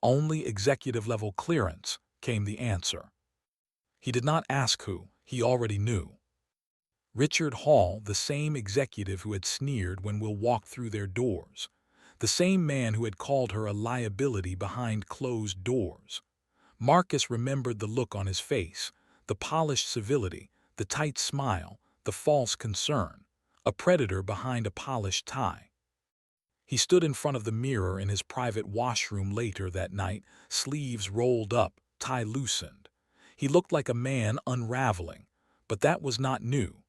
"Only executive-level clearance," came the answer. He did not ask who, he already knew. Richard Hall, the same executive who had sneered when Will walked through their doors. The same man who had called her a liability behind closed doors. Marcus remembered the look on his face, the polished civility, the tight smile, the false concern. A predator behind a polished tie. He stood in front of the mirror in his private washroom later that night, sleeves rolled up, tie loosened. He looked like a man unraveling, but that was not new.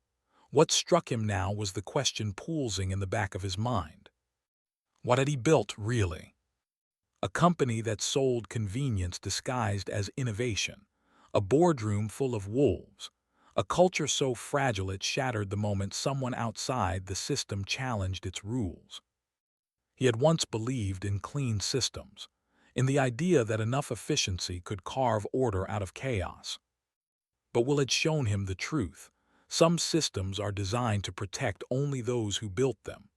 What struck him now was the question pulsing in the back of his mind. What had he built, really? A company that sold convenience disguised as innovation. A boardroom full of wolves. A culture so fragile it shattered the moment someone outside the system challenged its rules. He had once believed in clean systems, in the idea that enough efficiency could carve order out of chaos. But Will had shown him the truth. Some systems are designed to protect only those who built them,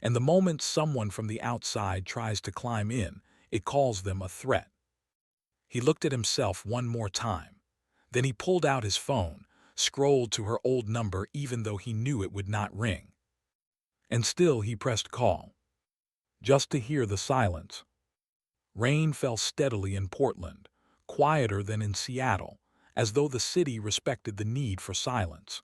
and the moment someone from the outside tries to climb in, it calls them a threat. He looked at himself one more time. Then he pulled out his phone, scrolled to her old number even though he knew it would not ring. And still he pressed call, just to hear the silence. Rain fell steadily in Portland, quieter than in Seattle, as though the city respected the need for silence.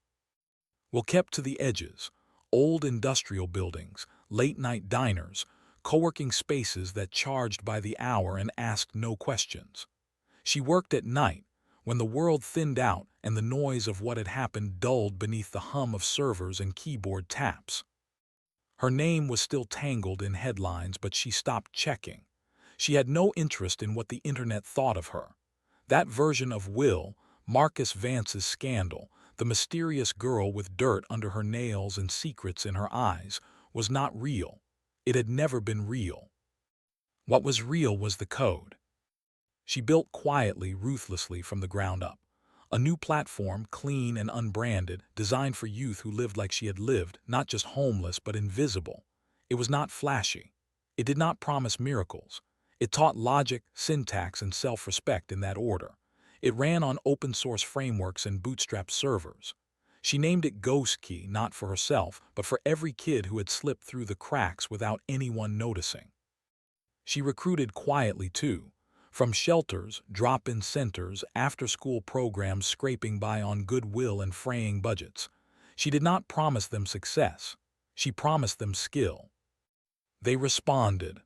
Will kept to the edges, old industrial buildings, late-night diners, co-working spaces that charged by the hour and asked no questions. She worked at night, when the world thinned out and the noise of what had happened dulled beneath the hum of servers and keyboard taps. Her name was still tangled in headlines, but she stopped checking. She had no interest in what the internet thought of her. That version of Will, Marcus Vance's scandal, the mysterious girl with dirt under her nails and secrets in her eyes, was not real. It had never been real. What was real was the code. She built quietly, ruthlessly from the ground up. A new platform, clean and unbranded, designed for youth who lived like she had lived, not just homeless but invisible. It was not flashy. It did not promise miracles. It taught logic, syntax, and self-respect in that order. It ran on open-source frameworks and bootstrapped servers. She named it Ghost Key, not for herself, but for every kid who had slipped through the cracks without anyone noticing. She recruited quietly, too. From shelters, drop-in centers, after-school programs scraping by on goodwill and fraying budgets. She did not promise them success. She promised them skill. They responded.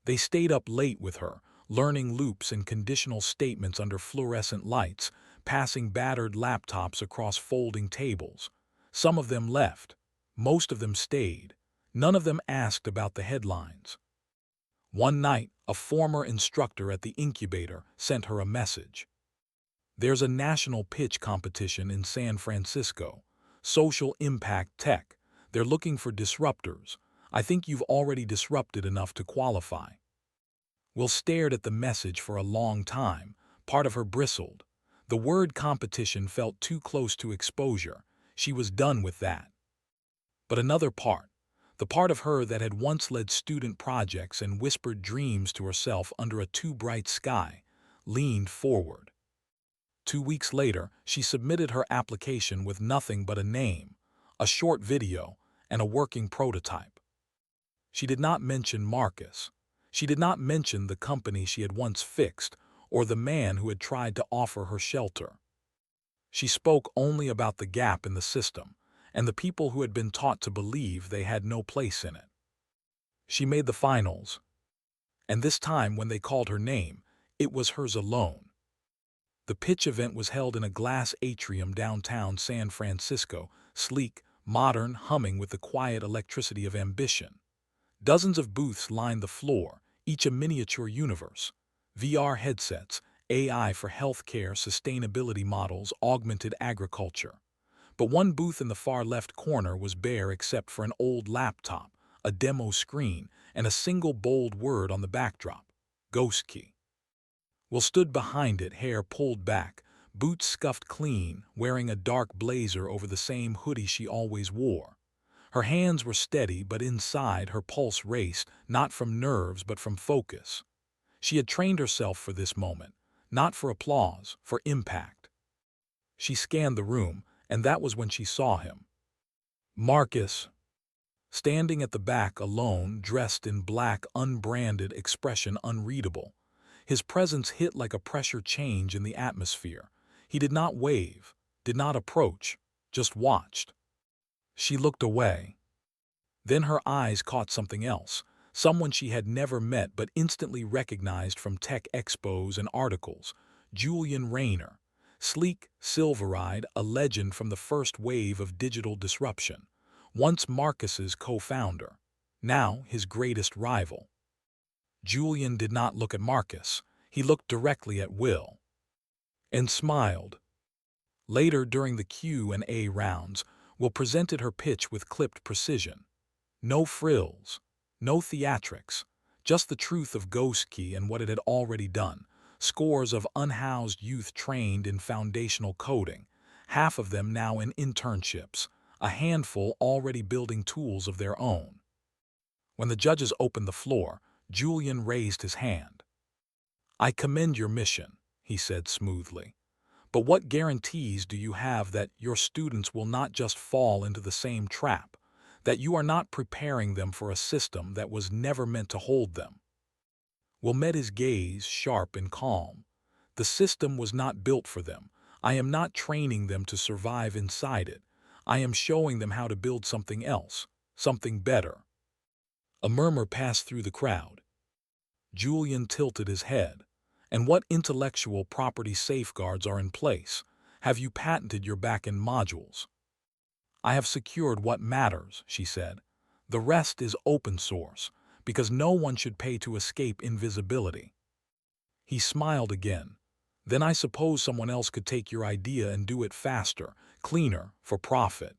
They stayed up late with her, learning loops and conditional statements under fluorescent lights, passing battered laptops across folding tables. Some of them left. Most of them stayed. None of them asked about the headlines. One night, a former instructor at the incubator sent her a message. "There's a national pitch competition in San Francisco. Social impact tech. They're looking for disruptors. I think you've already disrupted enough to qualify." Will stared at the message for a long time. Part of her bristled. The word competition felt too close to exposure. She was done with that. But another part, the part of her that had once led student projects and whispered dreams to herself under a too bright sky, leaned forward. 2 weeks later, she submitted her application with nothing but a name, a short video, and a working prototype. She did not mention Marcus. She did not mention the company she had once fixed or the man who had tried to offer her shelter. She spoke only about the gap in the system and the people who had been taught to believe they had no place in it. She made the finals, and this time when they called her name, it was hers alone. The pitch event was held in a glass atrium downtown San Francisco, sleek, modern, humming with the quiet electricity of ambition. Dozens of booths lined the floor, each a miniature universe. VR headsets, AI for healthcare, sustainability models, augmented agriculture. But one booth in the far left corner was bare except for an old laptop, a demo screen, and a single bold word on the backdrop: Ghost Key. Will stood behind it, hair pulled back, boots scuffed clean, wearing a dark blazer over the same hoodie she always wore. Her hands were steady, but inside her pulse raced, not from nerves but from focus. She had trained herself for this moment, not for applause, for impact. She scanned the room, and that was when she saw him. Marcus, standing at the back alone, dressed in black, unbranded, expression unreadable. His presence hit like a pressure change in the atmosphere. He did not wave, did not approach, just watched. She looked away. Then her eyes caught something else, someone she had never met but instantly recognized from tech expos and articles: Julian Rayner. Sleek, silver-eyed, a legend from the first wave of digital disruption. Once Marcus's co-founder, now his greatest rival. Julian did not look at Marcus. He looked directly at Will and smiled. Later, during the Q&A rounds, Will presented her pitch with clipped precision. No frills, no theatrics, just the truth of Ghost Key and what it had already done. Scores of unhoused youth trained in foundational coding, half of them now in internships, a handful already building tools of their own. When the judges opened the floor, Julian raised his hand. "I commend your mission," he said smoothly. "But what guarantees do you have that your students will not just fall into the same trap, that you are not preparing them for a system that was never meant to hold them?" Will met his gaze, sharp and calm. "The system was not built for them. I am not training them to survive inside it. I am showing them how to build something else, something better." A murmur passed through the crowd. Julian tilted his head. "And what intellectual property safeguards are in place? Have you patented your back-end modules?" "I have secured what matters," she said. "The rest is open source, because no one should pay to escape invisibility." He smiled again. "Then I suppose someone else could take your idea and do it faster, cleaner, for profit."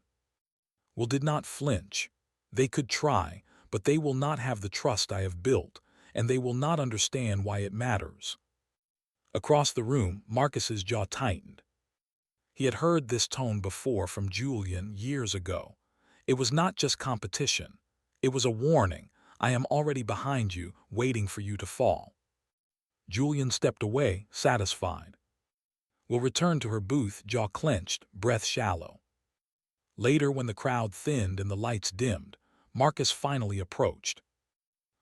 Will did not flinch. "They could try, but they will not have the trust I have built, and they will not understand why it matters." Across the room, Marcus's jaw tightened. He had heard this tone before from Julian years ago. It was not just competition. It was a warning. "I am already behind you, waiting for you to fall." Julian stepped away, satisfied. Will returned to her booth, jaw clenched, breath shallow. Later, when the crowd thinned and the lights dimmed, Marcus finally approached.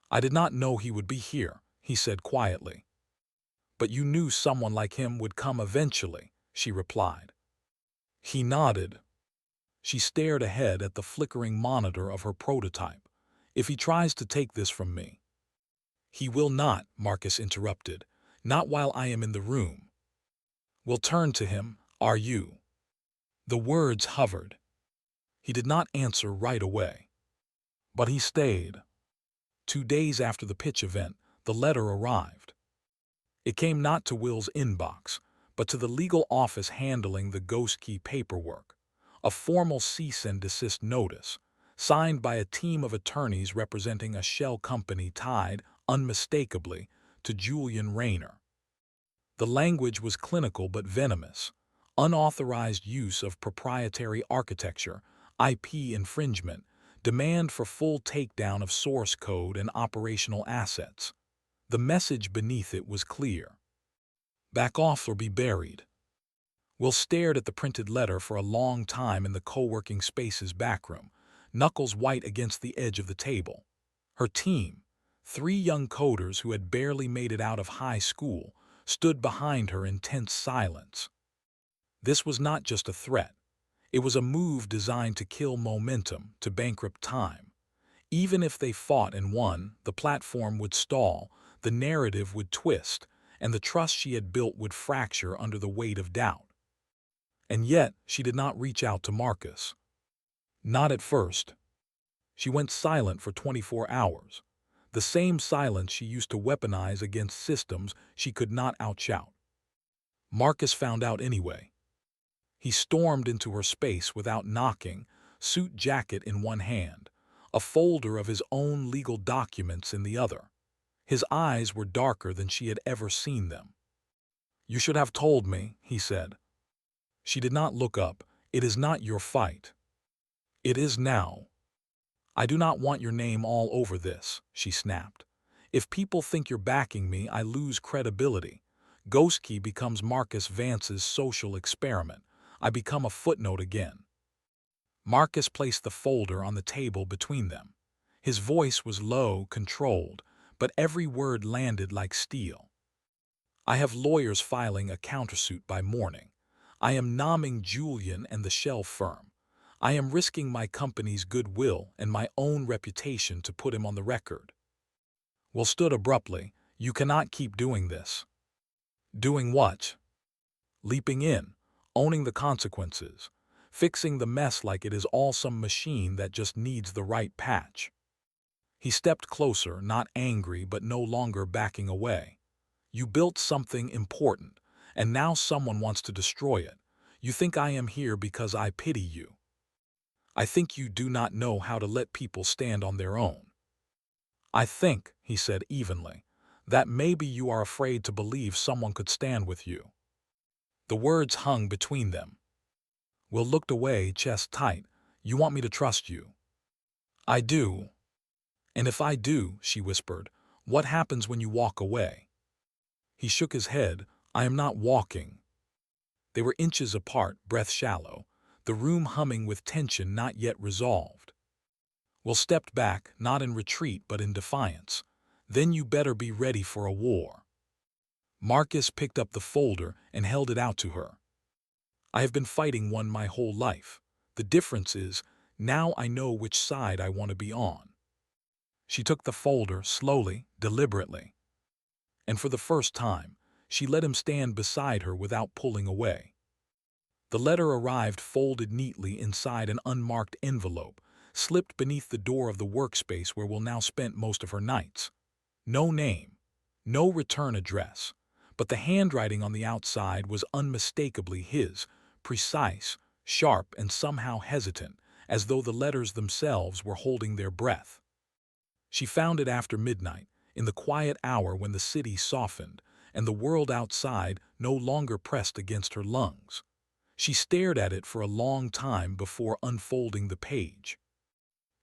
"I did not know he would be here," he said quietly. "But you knew someone like him would come eventually," she replied. He nodded. She stared ahead at the flickering monitor of her prototype. "If he tries to take this from me—" "He will not," Marcus interrupted. "Not while I am in the room." Will turned to him. "Are you?" The words hovered. He did not answer right away. But he stayed. 2 days after the pitch event, the letter arrived. It came not to Will's inbox, but to the legal office handling the Ghost Key paperwork. A formal cease and desist notice, signed by a team of attorneys representing a shell company tied, unmistakably, to Julian Rayner. The language was clinical but venomous. Unauthorized use of proprietary architecture, IP infringement, demand for full takedown of source code and operational assets. The message beneath it was clear: back off or be buried. Will stared at the printed letter for a long time in the co-working space's backroom, knuckles white against the edge of the table. Her team, 3 young coders who had barely made it out of high school, stood behind her in tense silence. This was not just a threat. It was a move designed to kill momentum, to bankrupt time. Even if they fought and won, the platform would stall, the narrative would twist, and the trust she had built would fracture under the weight of doubt. And yet, she did not reach out to Marcus. Not at first. She went silent for 24 hours. The same silence she used to weaponize against systems she could not outshout. Marcus found out anyway. He stormed into her space without knocking, suit jacket in one hand, a folder of his own legal documents in the other. His eyes were darker than she had ever seen them. "You should have told me," he said. She did not look up. "It is not your fight." "It is now." "I do not want your name all over this," she snapped. "If people think you're backing me, I lose credibility. Ghostkey becomes Marcus Vance's social experiment. I become a footnote again." Marcus placed the folder on the table between them. His voice was low, controlled, but every word landed like steel. "I have lawyers filing a countersuit by morning. I am nomming Julian and the shell firm. I am risking my company's goodwill and my own reputation to put him on the record." Will stood abruptly. "You cannot keep doing this." "Doing what?" "Leaping in, owning the consequences, fixing the mess like it is all some machine that just needs the right patch." He stepped closer, not angry but no longer backing away. "You built something important, and now someone wants to destroy it. You think I am here because I pity you. I think you do not know how to let people stand on their own. I think," he said evenly, "that maybe you are afraid to believe someone could stand with you." The words hung between them. Will looked away, chest tight. "You want me to trust you?" "I do." "And if I do," she whispered, "what happens when you walk away?" He shook his head. "I am not walking." They were inches apart, breath shallow, the room humming with tension not yet resolved. Will stepped back, not in retreat but in defiance. "Then you better be ready for a war." Marcus picked up the folder and held it out to her. "I have been fighting one my whole life. The difference is, now I know which side I want to be on." She took the folder slowly, deliberately. And for the first time, she let him stand beside her without pulling away. The letter arrived folded neatly inside an unmarked envelope, slipped beneath the door of the workspace where Will now spent most of her nights. No name, no return address, but the handwriting on the outside was unmistakably his, precise, sharp, and somehow hesitant, as though the letters themselves were holding their breath. She found it after midnight, in the quiet hour when the city softened, and the world outside no longer pressed against her lungs. She stared at it for a long time before unfolding the page.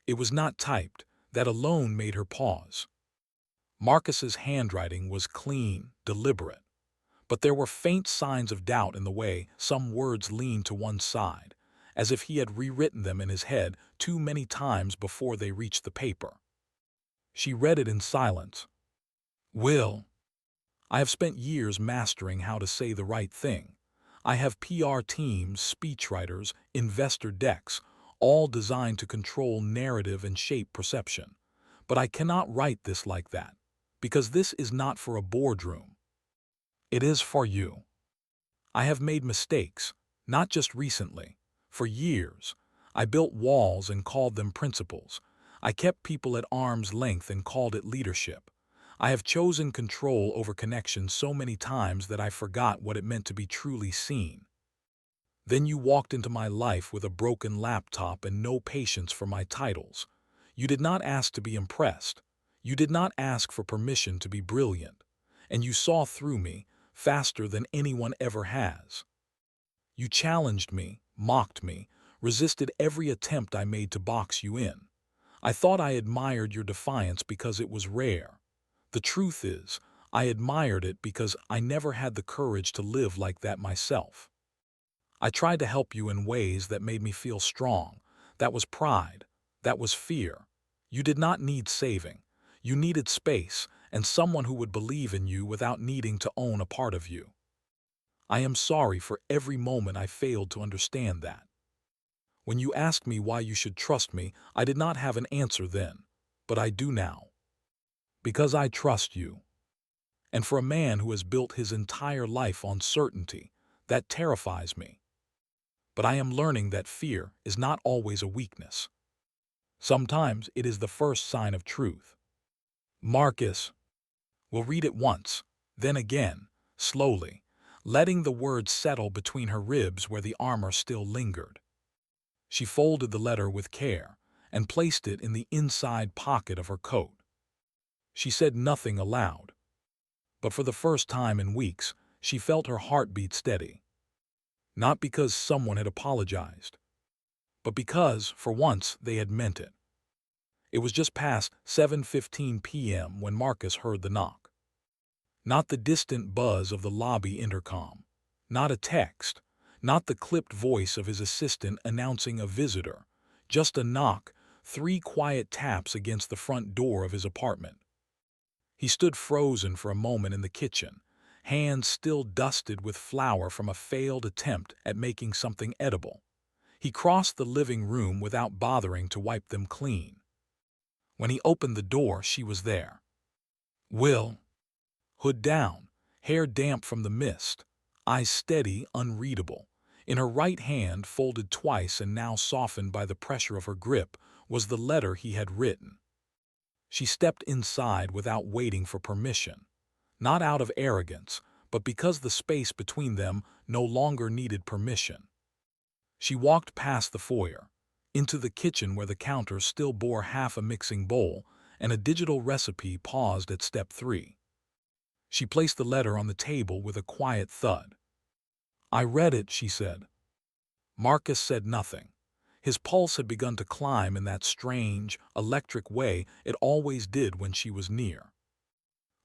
It was not typed. That alone made her pause. Marcus's handwriting was clean, deliberate. But there were faint signs of doubt in the way some words leaned to one side, as if he had rewritten them in his head too many times before they reached the paper. She read it in silence. "Will, I have spent years mastering how to say the right thing. I have PR teams, speechwriters, investor decks, all designed to control narrative and shape perception. But I cannot write this like that, because this is not for a boardroom. It is for you. I have made mistakes, not just recently. For years, I built walls and called them principles. I kept people at arm's length and called it leadership. I have chosen control over connection so many times that I forgot what it meant to be truly seen. Then you walked into my life with a broken laptop and no patience for my titles. You did not ask to be impressed. You did not ask for permission to be brilliant. And you saw through me, faster than anyone ever has. You challenged me, mocked me, resisted every attempt I made to box you in. I thought I admired your defiance because it was rare. The truth is, I admired it because I never had the courage to live like that myself. I tried to help you in ways that made me feel strong. That was pride. That was fear. You did not need saving. You needed space and someone who would believe in you without needing to own a part of you. I am sorry for every moment I failed to understand that. When you asked me why you should trust me, I did not have an answer then, but I do now. Because I trust you. And for a man who has built his entire life on certainty, that terrifies me. But I am learning that fear is not always a weakness. Sometimes it is the first sign of truth. Marcus will read it once, then again, slowly, letting the words settle between her ribs where the armor still lingered. She folded the letter with care and placed it in the inside pocket of her coat. She said nothing aloud, but for the first time in weeks, she felt her heartbeat steady. Not because someone had apologized, but because, for once, they had meant it. It was just past 7:15 p.m. when Marcus heard the knock. Not the distant buzz of the lobby intercom, not a text, not the clipped voice of his assistant announcing a visitor, just a knock, 3 quiet taps against the front door of his apartment. He stood frozen for a moment in the kitchen, hands still dusted with flour from a failed attempt at making something edible. He crossed the living room without bothering to wipe them clean. When he opened the door, she was there. Will, hood down, hair damp from the mist, eyes steady, unreadable. In her right hand, folded twice and now softened by the pressure of her grip, was the letter he had written. She stepped inside without waiting for permission, not out of arrogance, but because the space between them no longer needed permission. She walked past the foyer, into the kitchen where the counter still bore half a mixing bowl and a digital recipe paused at step 3. She placed the letter on the table with a quiet thud. I read it, she said. Marcus said nothing. His pulse had begun to climb in that strange, electric way it always did when she was near.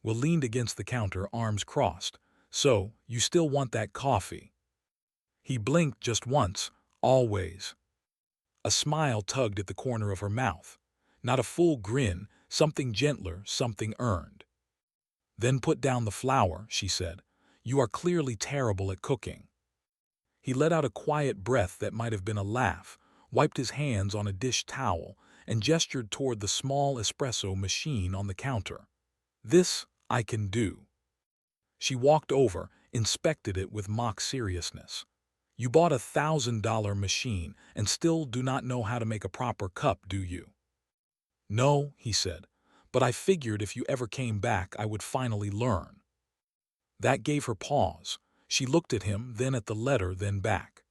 Will leaned against the counter, arms crossed. So, you still want that coffee? He blinked just once, always. A smile tugged at the corner of her mouth. Not a full grin, something gentler, something earned. Then put down the flour, she said. You are clearly terrible at cooking. He let out a quiet breath that might have been a laugh, wiped his hands on a dish towel, and gestured toward the small espresso machine on the counter. This I can do. She walked over, inspected it with mock seriousness. You bought a $1,000 machine and still do not know how to make a proper cup, do you? No, he said, but I figured if you ever came back I would finally learn. That gave her pause. She looked at him, then at the letter, then back.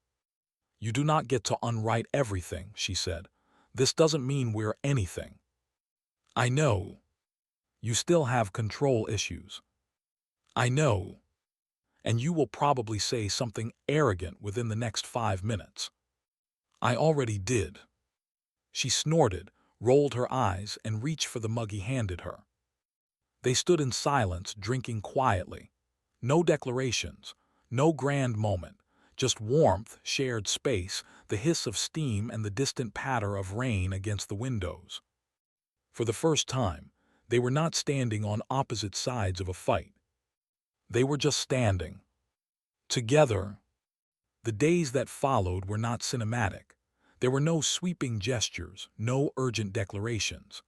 You do not get to unwrite everything, she said. This doesn't mean we're anything. I know. You still have control issues. I know. And you will probably say something arrogant within the next 5 minutes. I already did. She snorted, rolled her eyes, and reached for the mug he handed her. They stood in silence, drinking quietly. No declarations, no grand moment, just warmth, shared space, the hiss of steam and the distant patter of rain against the windows. For the first time, they were not standing on opposite sides of a fight. They were just standing. Together. The days that followed were not cinematic. There were no sweeping gestures, no urgent declarations.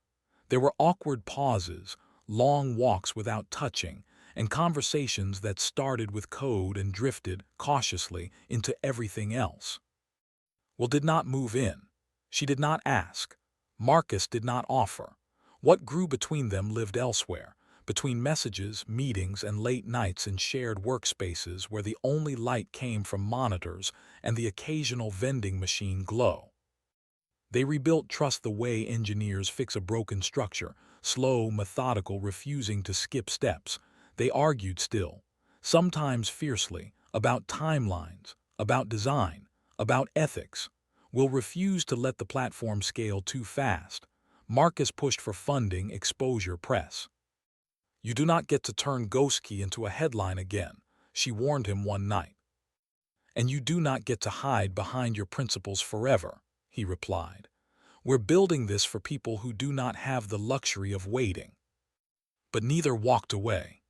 There were awkward pauses, long walks without touching, and conversations that started with code and drifted, cautiously, into everything else. Will did not move in. She did not ask. Marcus did not offer. What grew between them lived elsewhere, between messages, meetings, and late nights in shared workspaces where the only light came from monitors and the occasional vending machine glow. They rebuilt trust the way engineers fix a broken structure, slow, methodical, refusing to skip steps. They argued still, sometimes fiercely, about timelines, about design, about ethics. Will refused to let the platform scale too fast. Marcus pushed for funding, exposure, press. You do not get to turn Ghostkey into a headline again, she warned him one night. And you do not get to hide behind your principles forever, he replied. We're building this for people who do not have the luxury of waiting. But neither walked away.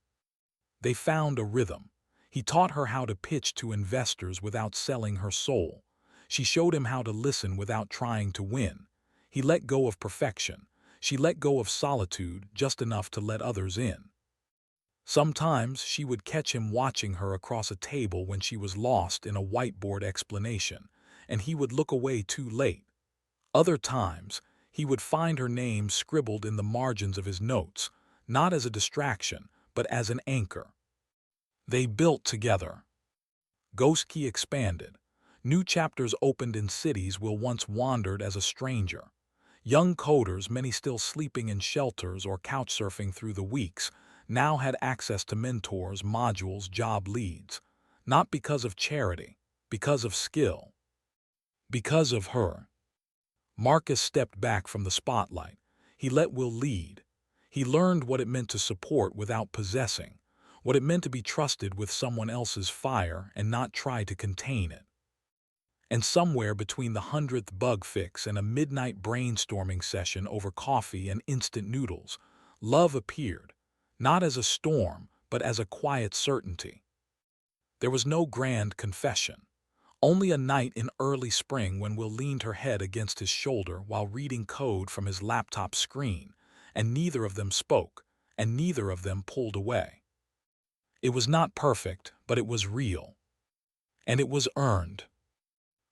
They found a rhythm. He taught her how to pitch to investors without selling her soul. She showed him how to listen without trying to win. He let go of perfection. She let go of solitude just enough to let others in. Sometimes she would catch him watching her across a table when she was lost in a whiteboard explanation, and he would look away too late. Other times, he would find her name scribbled in the margins of his notes, not as a distraction, but as an anchor. They built together. Ghost Key expanded. New chapters opened in cities Will once wandered as a stranger. Young coders, many still sleeping in shelters or couchsurfing through the weeks, now had access to mentors, modules, job leads. Not because of charity, because of skill. Because of her. Marcus stepped back from the spotlight. He let Will lead. He learned what it meant to support without possessing, what it meant to be trusted with someone else's fire and not try to contain it. And somewhere between the 100th bug fix and a midnight brainstorming session over coffee and instant noodles, love appeared, not as a storm, but as a quiet certainty. There was no grand confession. Only a night in early spring when Will leaned her head against his shoulder while reading code from his laptop screen, and neither of them spoke, and neither of them pulled away. It was not perfect, but it was real. And it was earned.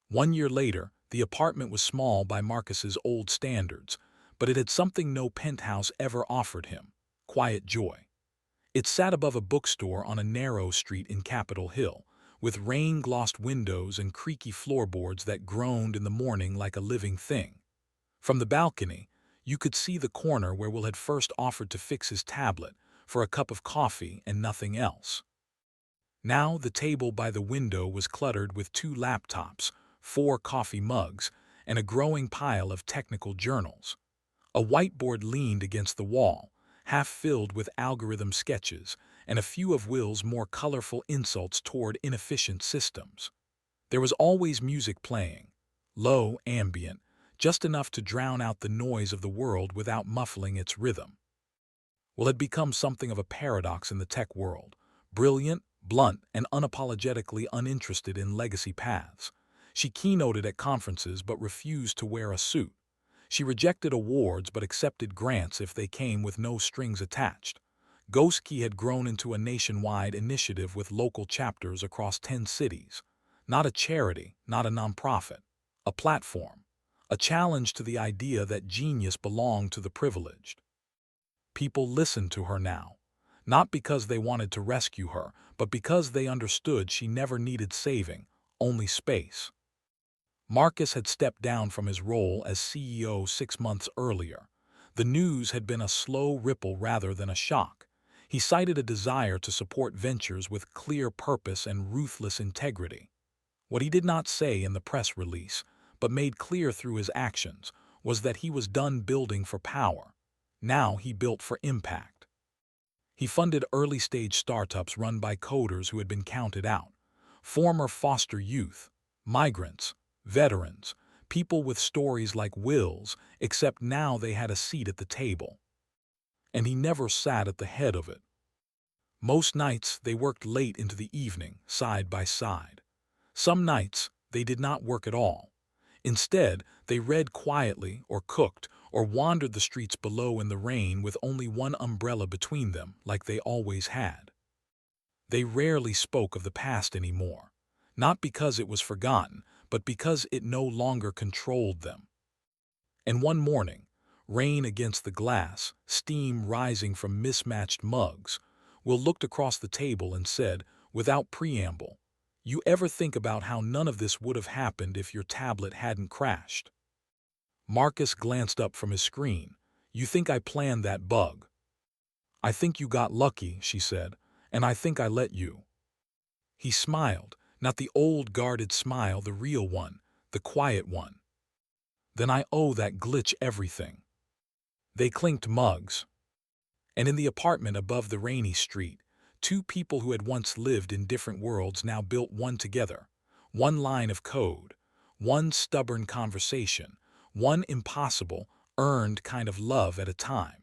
1 year later, the apartment was small by Marcus's old standards, but it had something no penthouse ever offered him: quiet joy. It sat above a bookstore on a narrow street in Capitol Hill, with rain-glossed windows and creaky floorboards that groaned in the morning like a living thing. From the balcony, you could see the corner where Will had first offered to fix his tablet for a cup of coffee and nothing else. Now the table by the window was cluttered with 2 laptops, 4 coffee mugs, and a growing pile of technical journals. A whiteboard leaned against the wall, half filled with algorithm sketches, and a few of Will's more colorful insults toward inefficient systems. There was always music playing, low, ambient, just enough to drown out the noise of the world without muffling its rhythm. Will had become something of a paradox in the tech world: brilliant, blunt, and unapologetically uninterested in legacy paths. She keynoted at conferences but refused to wear a suit. She rejected awards but accepted grants if they came with no strings attached. Ghost Key had grown into a nationwide initiative with local chapters across 10 cities. Not a charity, not a nonprofit. A platform. A challenge to the idea that genius belonged to the privileged. People listened to her now. Not because they wanted to rescue her, but because they understood she never needed saving, only space. Marcus had stepped down from his role as CEO 6 months earlier. The news had been a slow ripple rather than a shock. He cited a desire to support ventures with clear purpose and ruthless integrity. What he did not say in the press release, but made clear through his actions, was that he was done building for power. Now he built for impact. He funded early-stage startups run by coders who had been counted out, former foster youth, migrants, veterans, people with stories like Will's, except now they had a seat at the table. And he never sat at the head of it. Most nights they worked late into the evening, side by side. Some nights they did not work at all. Instead, they read quietly or cooked or wandered the streets below in the rain with only one umbrella between them, like they always had. They rarely spoke of the past anymore, not because it was forgotten, but because it no longer controlled them. And one morning, rain against the glass, steam rising from mismatched mugs, Will looked across the table and said, without preamble, "You ever think about how none of this would have happened if your tablet hadn't crashed?" Marcus glanced up from his screen. "You think I planned that bug?" "I think you got lucky," she said, "and I think I let you." He smiled, not the old guarded smile, the real one, the quiet one. "Then I owe that glitch everything." They clinked mugs. And in the apartment above the rainy street, 2 people who had once lived in different worlds now built one together. One line of code, one stubborn conversation, one impossible, earned kind of love at a time.